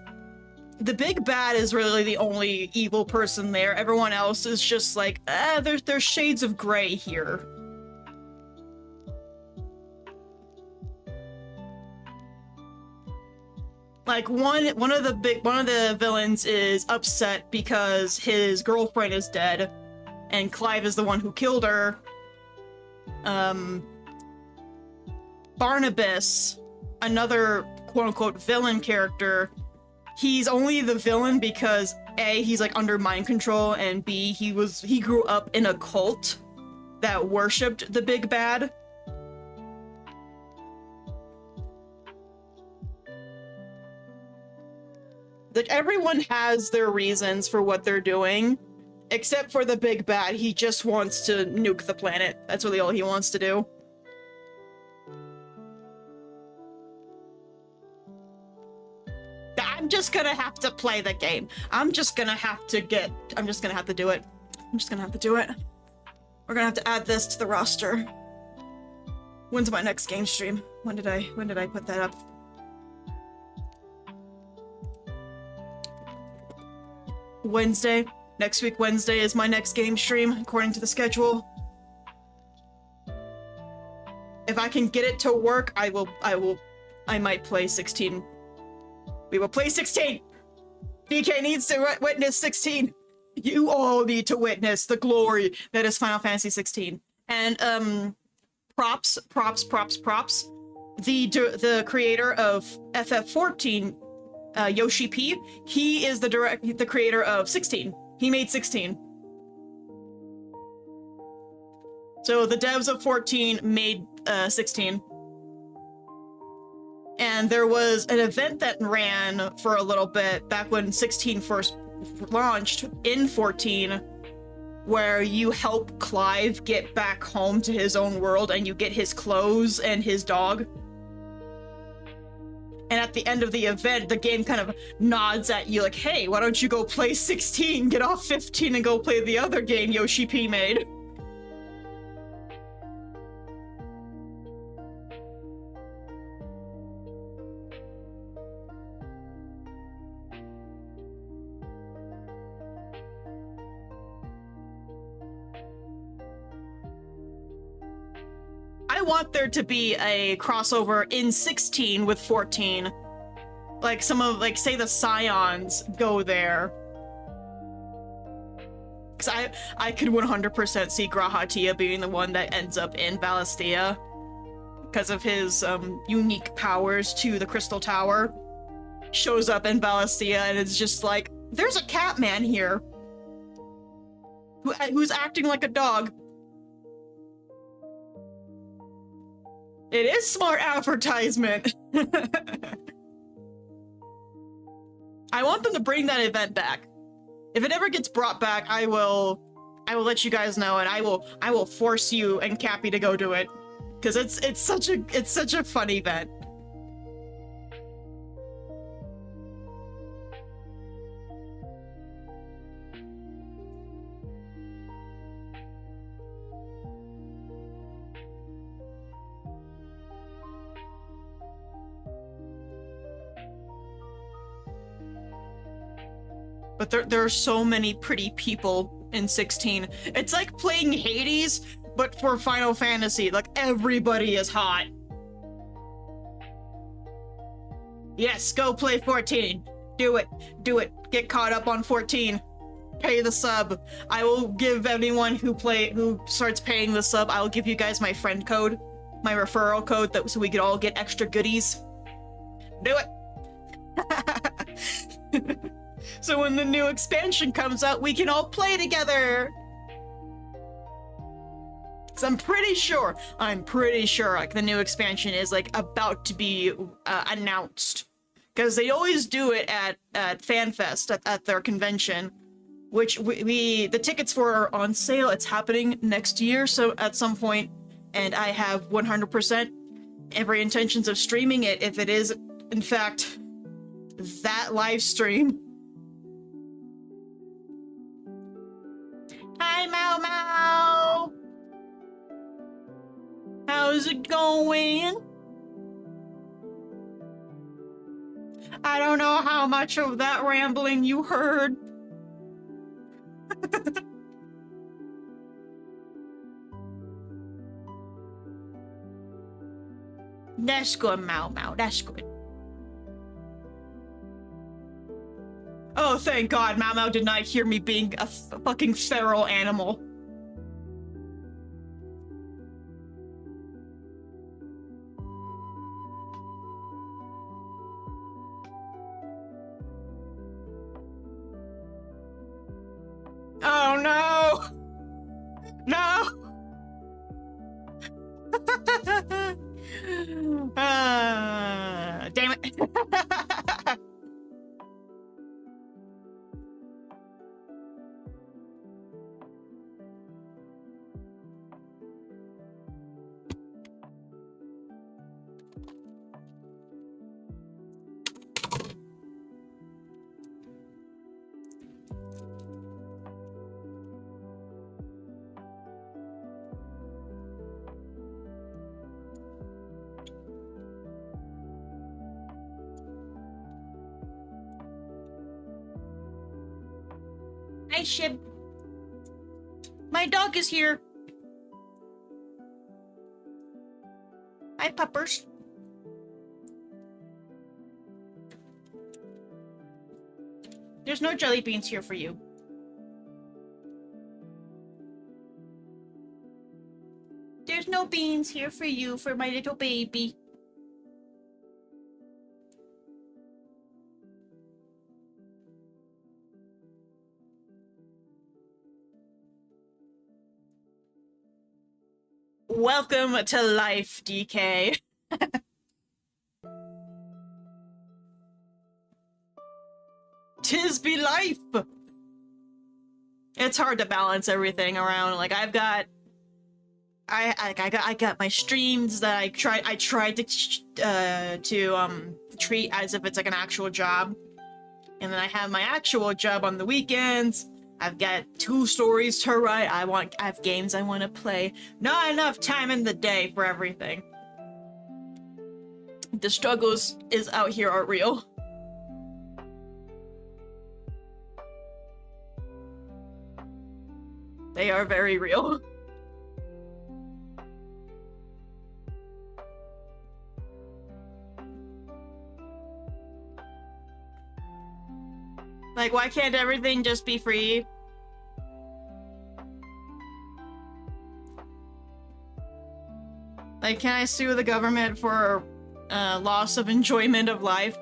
The big bad is really the only evil person there. Everyone else is just like, there's shades of gray here. Like, one of the villains is upset because his girlfriend is dead, and Clive is the one who killed her. Barnabas, another quote-unquote villain character, he's only the villain because A, he's, like, under mind control, and B, he grew up in a cult that worshipped the big bad. Like, everyone has their reasons for what they're doing, Except for the big bad, he just wants to nuke the planet. That's really all he wants to do. I'm just gonna have to play the game. I'm just gonna have to do it. I'm just gonna have to do it. We're gonna have to add this to the roster. When's my next game stream? When did I put that up? Wednesday. Next week Wednesday is my next game stream, according to the schedule. If I can get it to work, I might play 16. We will play 16! BK needs to witness 16! You all need to witness the glory that is Final Fantasy 16. And, props. The creator of FF14, Yoshi P, he is the creator of 16. He made 16. So the devs of 14 made 16. And there was an event that ran for a little bit back when 16 first launched in 14, where you help Clive get back home to his own world and you get his clothes and his dog. And at the end of the event, the game kind of nods at you like, hey, why don't you go play 16, get off 15 and go play the other game Yoshi P made. I want there to be a crossover in 16 with 14. Like say the Scions go there. Cause I could 100% see Grahatia being the one that ends up in Balestia. Because of his unique powers to the Crystal Tower. Shows up in Balestia and it's just like, there's a cat man here. Who's acting like a dog. It is smart advertisement. I want them to bring that event back. If it ever gets brought back, I will let you guys know, and I will force you and Cappy to go do it, because it's such a fun event. But there are so many pretty people in 16. It's like playing Hades, but for Final Fantasy. Like, everybody is hot. Yes, go play 14. Do it. Get caught up on 14. Pay the sub. I will give anyone who starts paying the sub, I will give you guys my friend code, my referral code, so we could all get extra goodies. Do it. So when the new expansion comes out, we can all play together. Cause I'm pretty sure, like the new expansion is like about to be announced. Cause they always do it at FanFest, at their convention, which the tickets for are on sale. It's happening next year, so at some point, and I have 100% every intentions of streaming it if it is, in fact, that live stream. Hi, Mau Mau! How's it going? I don't know how much of that rambling you heard. That's good, Mau Mau. That's good. Oh, thank God, Mau Mau did not hear me being a fucking feral animal. Oh no! No! Damn it. Hi, Shib. My dog is here. Hi, puppers. There's no jelly beans here for you. There's no beans here for you, for my little baby. Welcome to life, DK. Tis be life. It's hard to balance everything around. Like I got my streams that I tried to treat as if it's like an actual job, and then I have my actual job on the weekends. I've got 2 stories to write. I have games I want to play. Not enough time in the day for everything. The struggles is out here are real. They are very real. Like, why can't everything just be free? Like, can I sue the government for loss of enjoyment of life?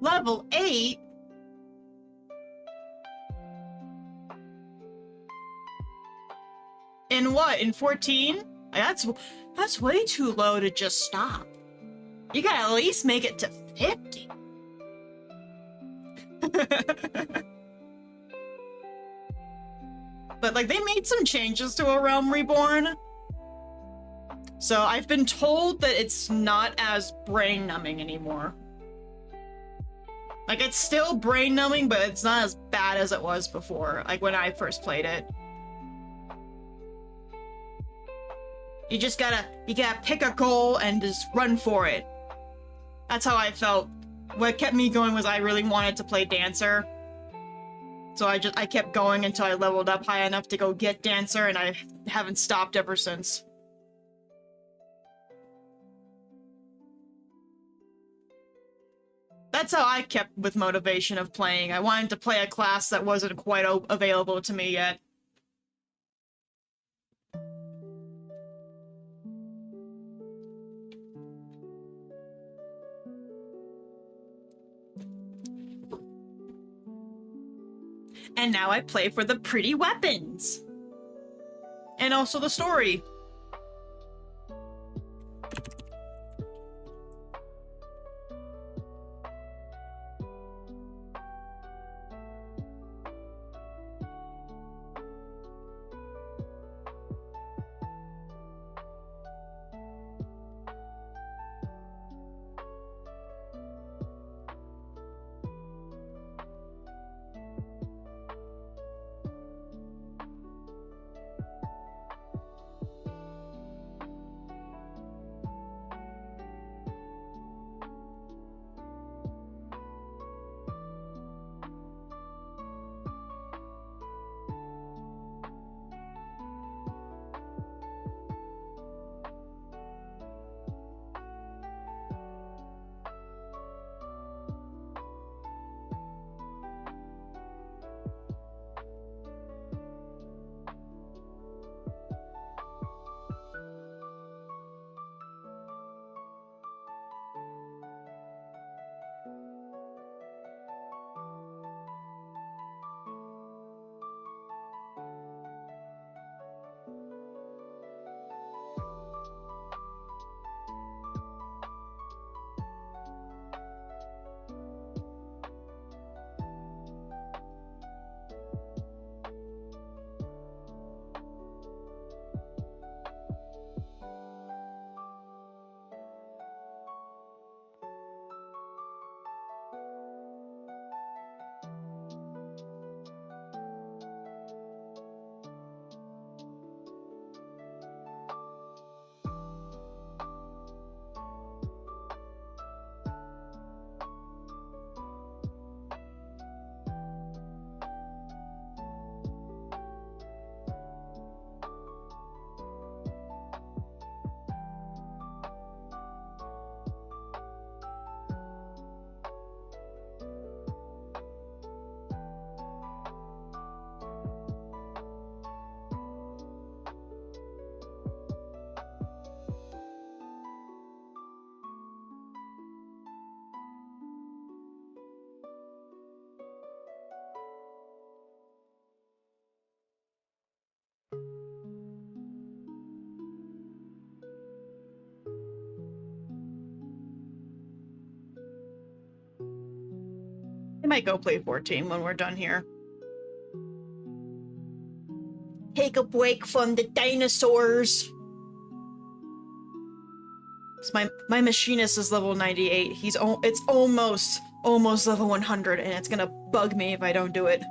Level 8? In what? In 14? That's way too low to just stop. You gotta at least make it to 50. But like, they made some changes to A Realm Reborn. So I've been told that it's not as brain-numbing anymore. Like, it's still brain-numbing, but it's not as bad as it was before, like when I first played it. You gotta pick a goal and just run for it. That's how I felt. What kept me going was I really wanted to play Dancer. So I kept going until I leveled up high enough to go get Dancer, and I haven't stopped ever since. That's how I kept with motivation of playing. I wanted to play a class that wasn't quite available to me yet. And now I play for the pretty weapons. And also the story. might go play 14 when we're done here. Take a break from the dinosaurs. My machinist is level 98. It's almost level 100, and it's gonna bug me if I don't do it.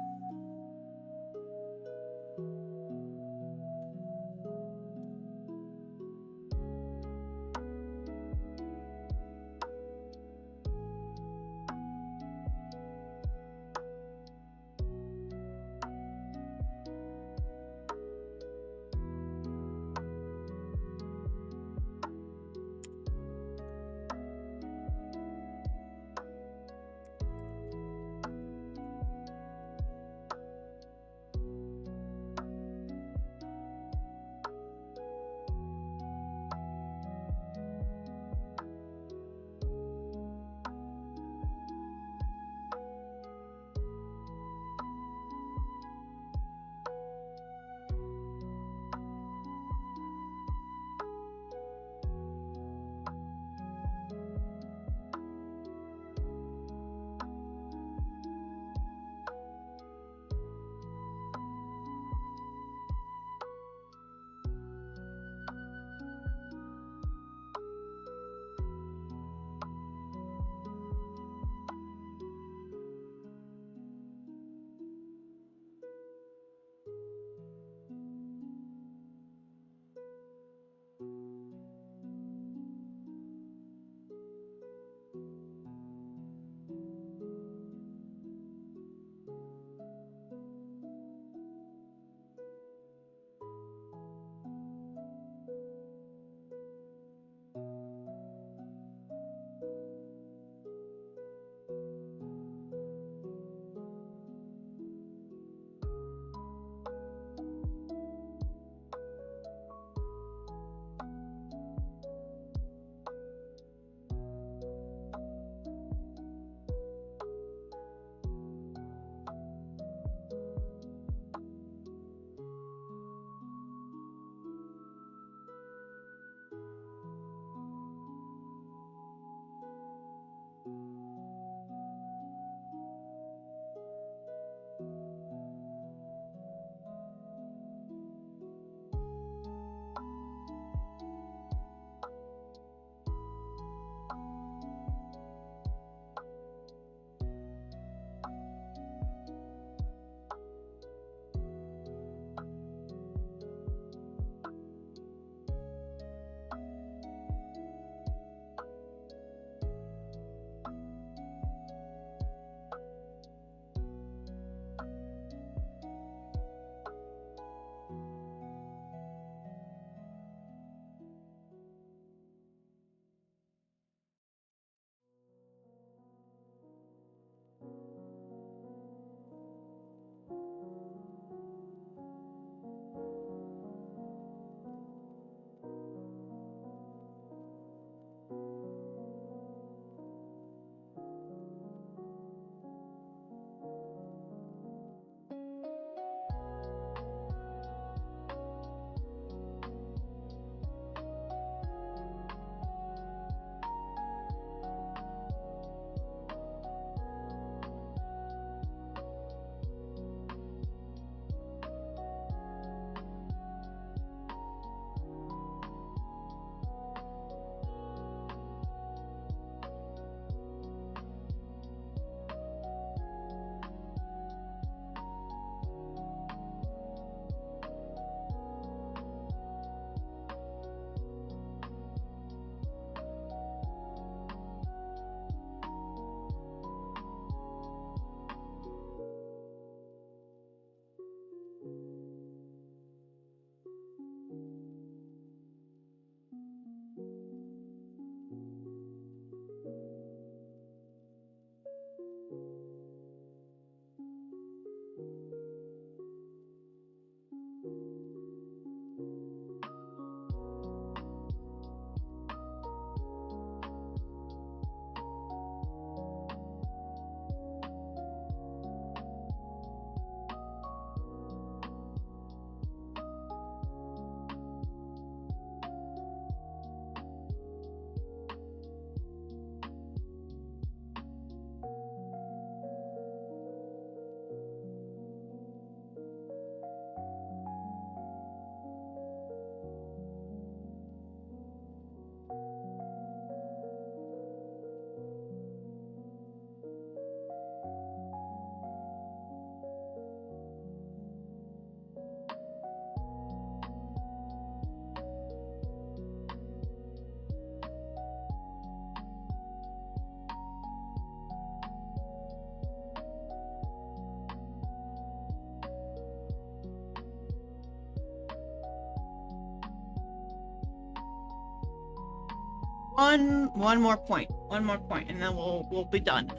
one more point. One more point, and then we'll be done.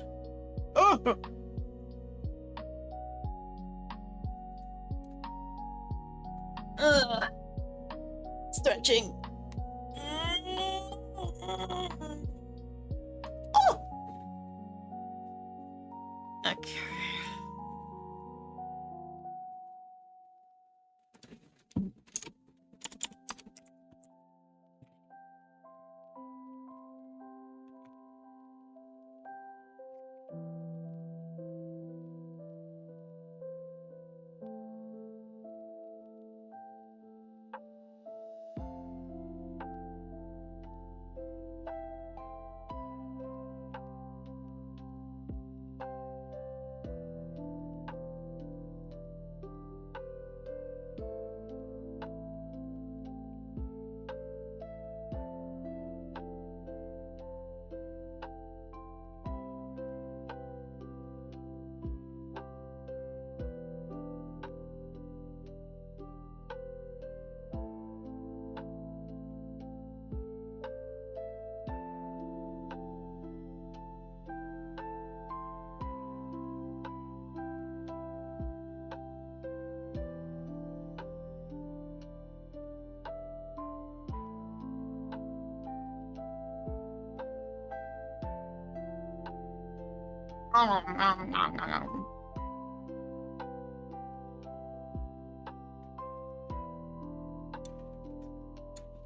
Oh! Stretching. Oh! Okay.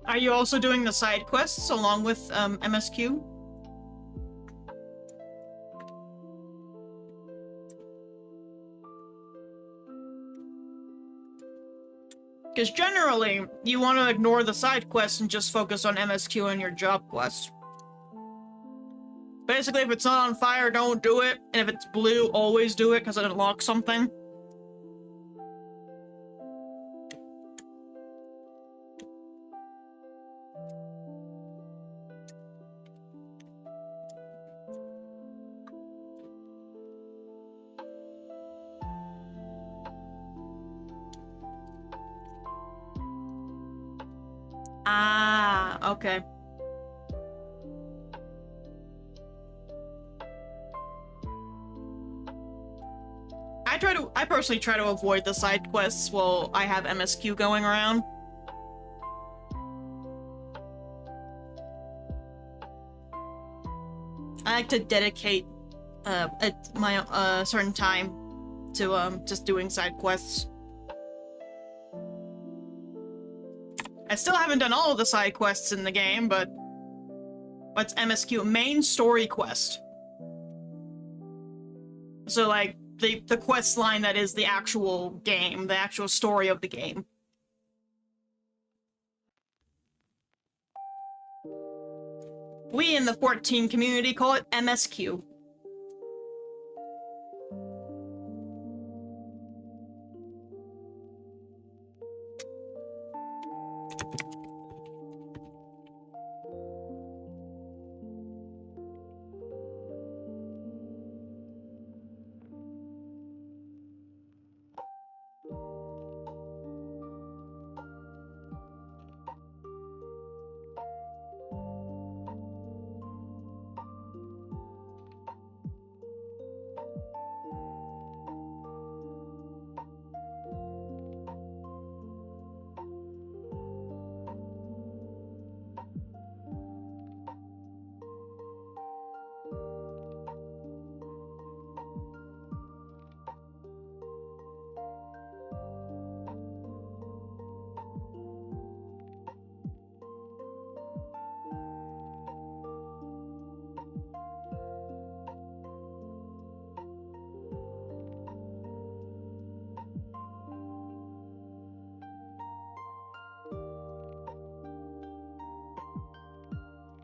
Are you also doing the side quests along with MSQ? Because generally, you want to ignore the side quests and just focus on MSQ and your job quests. Basically, if it's not on fire, don't do it. And if it's blue, always do it because it unlocks something. Ah, okay. I personally try to avoid the side quests while I have MSQ going around. I like to dedicate my certain time to just doing side quests. I still haven't done all of the side quests in the game, but what's MSQ? Main story quest. So like the quest line that is the actual game, the actual story of the game. We in the 14 community call it MSQ.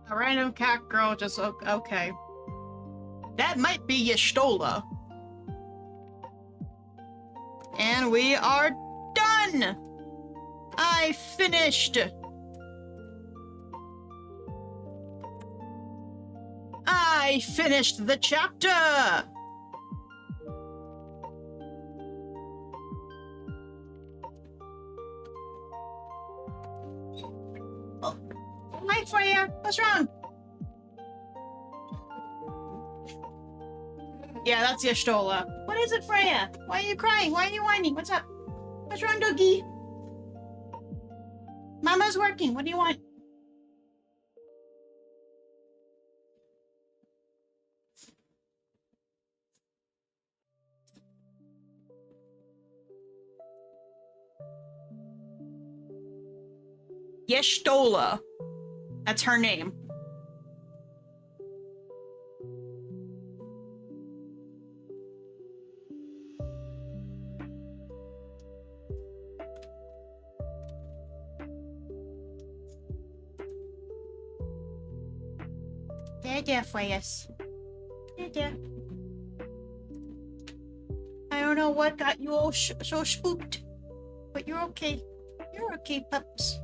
A random cat girl just okay. That might be Yestola. And we are done! I finished! I finished the chapter! Oh. Hi, Freya. What's wrong? Yeah, that's Yestola. What is it, Freya? Why are you crying? Why are you whining? What's up? What's wrong, doggy? Mama's working. What do you want? Yestola. That's her name. There, Freyas. There. I don't know what got you all so spooked, but you're okay. You're okay, pups.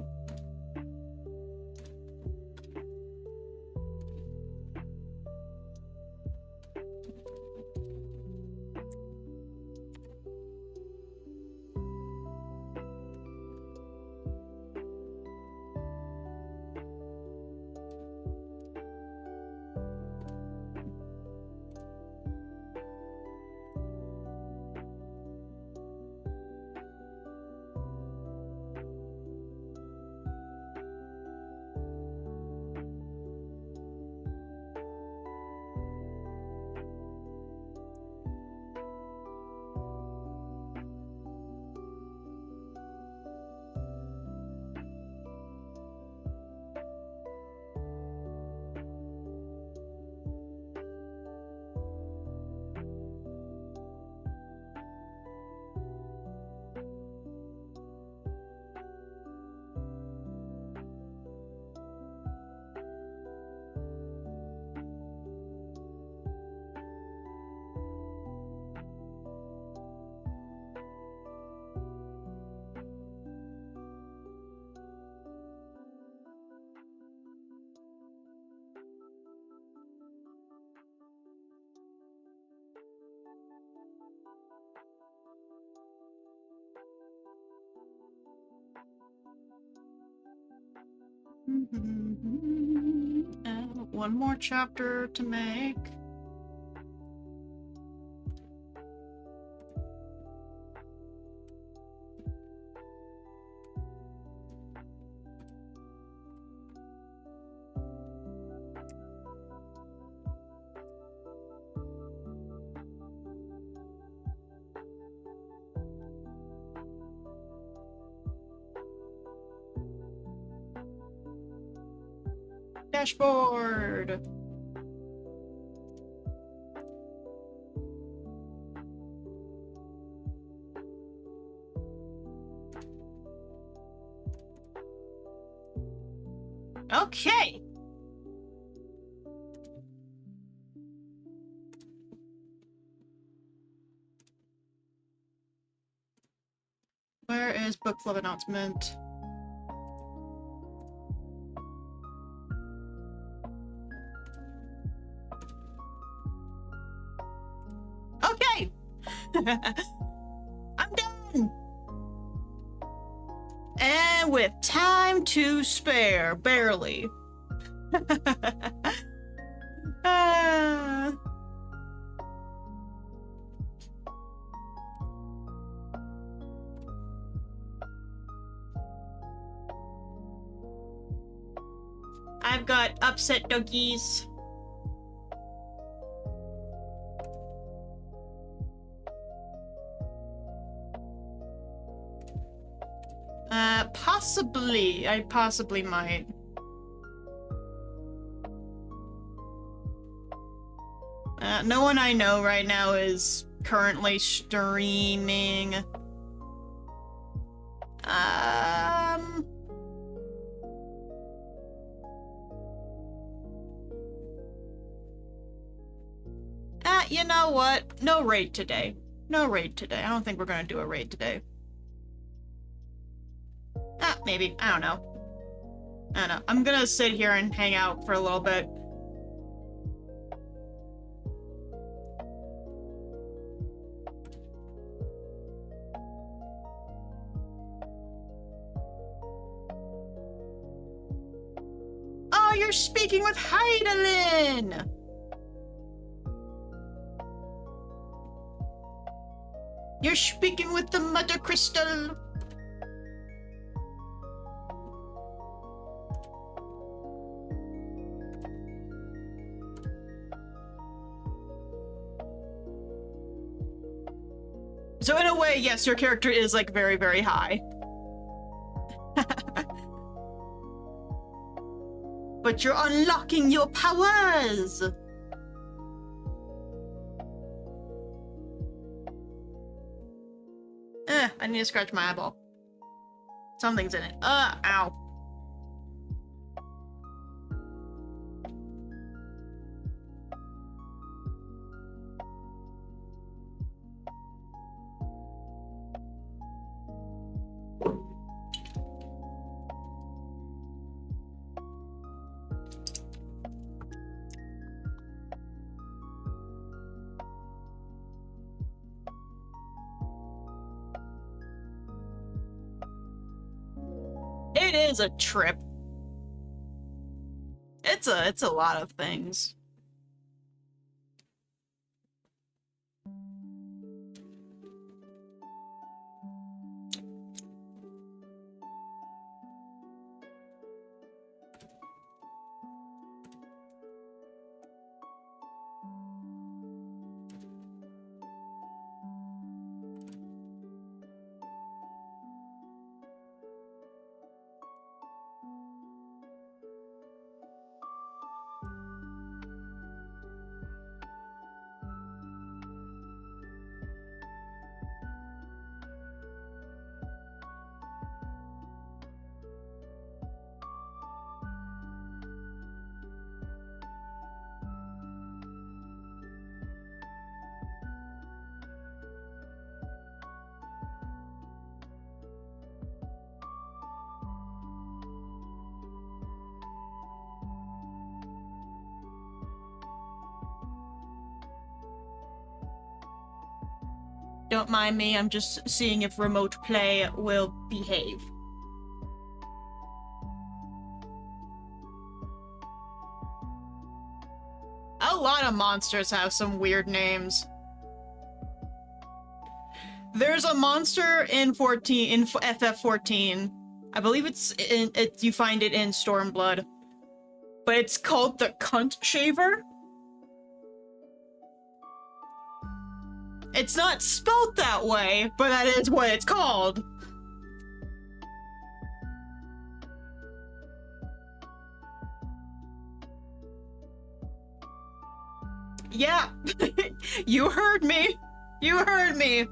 One more chapter to make. Dashboard. Okay. Where is book club announcement? Okay. I'm done. And with time to spare, barely. I've got upset doggies. Possibly. I possibly might. No one I know right now is currently streaming. You know what? No raid today. No raid today. I don't think we're gonna do a raid today. Maybe. I don't know. I don't know. I'm gonna sit here and hang out for a little bit. Oh, you're speaking with Heidelin! You're speaking with the Mother Crystal. So in a way, yes, your character is like very, very high. But you're unlocking your powers! I need to scratch my eyeball. Something's in it. Ow. It is a trip. It's a lot of things. Don't mind me, I'm just seeing if remote play will behave. A lot of monsters have some weird names. There's a monster in FF14. I believe you find it in Stormblood. But it's called the Cunt Shaver. It's not spelled that way, but that is what it's called. Yeah, you heard me. You heard me.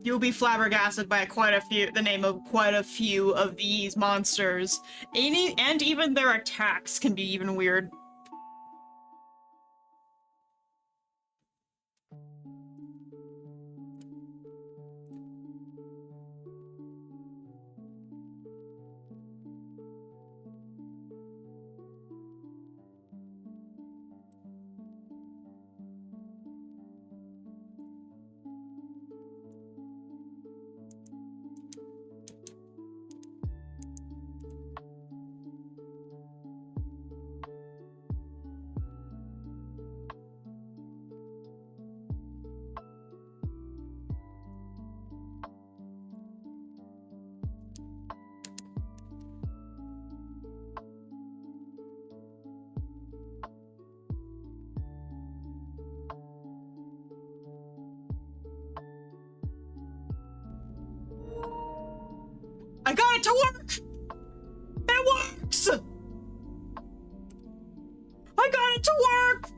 You'll be flabbergasted by the name of quite a few of these monsters. And even their attacks can be even weird. I got it to work! It works! I got it to work!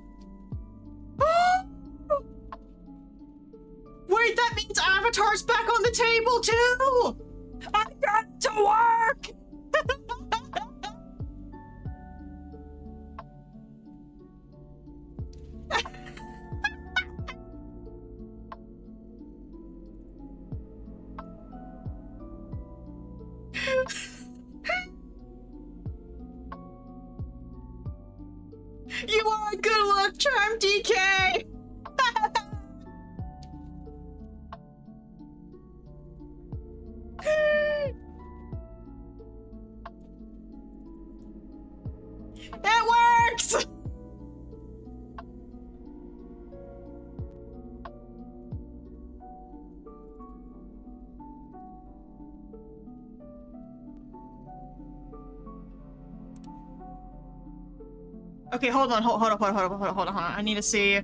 Wait, that means Avatar's back on the table too! I got it to work! You are a good luck charm, DK! It works! Okay, hold on. I need to see.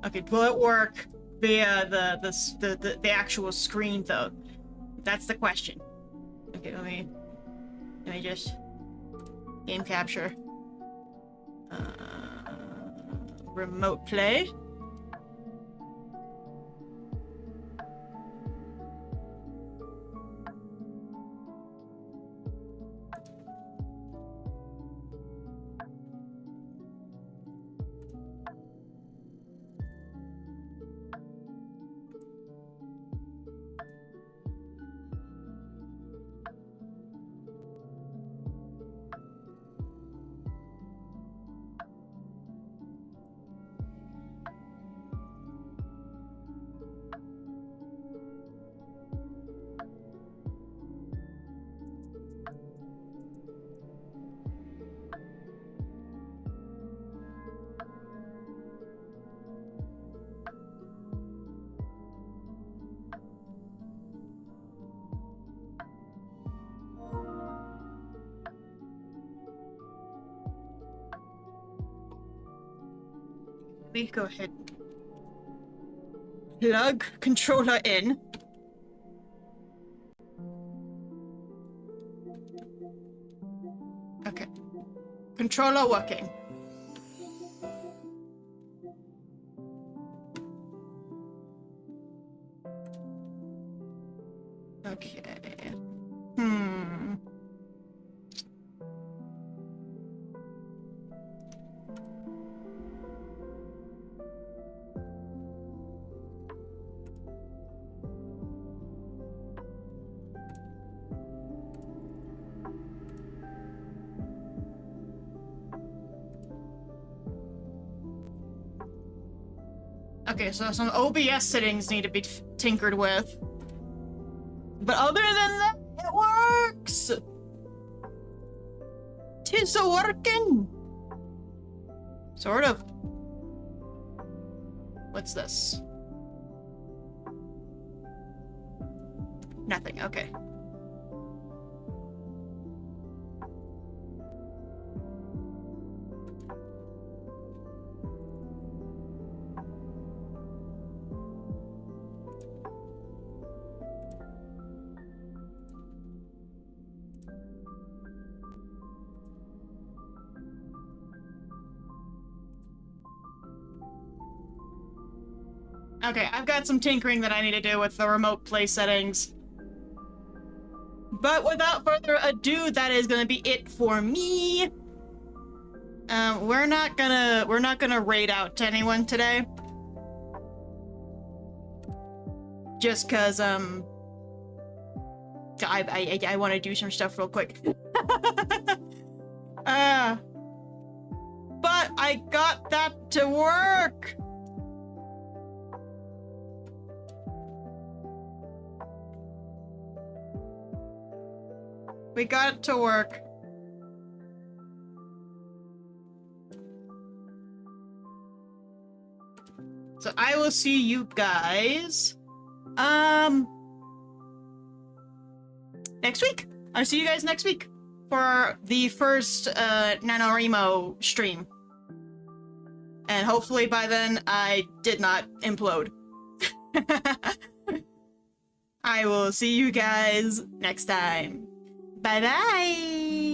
Okay, will it work via the actual screen though? That's the question. Okay, let me just game capture. Remote play. Let me go ahead. Plug controller in. Okay. Controller working. Okay. Okay, so some OBS settings need to be tinkered with. But other than that, it works! Tis a working! Sort of. What's this? Nothing, okay. Okay, I've got some tinkering that I need to do with the remote play settings. But without further ado, that is gonna be it for me. We're not gonna raid out to anyone today. Just cause I want to do some stuff real quick. But I got that to work. We got it to work. So I will see you guys next week. I'll see you guys next week for the first NaNoWriMo stream. And hopefully by then I did not implode. I will see you guys next time. Bye bye!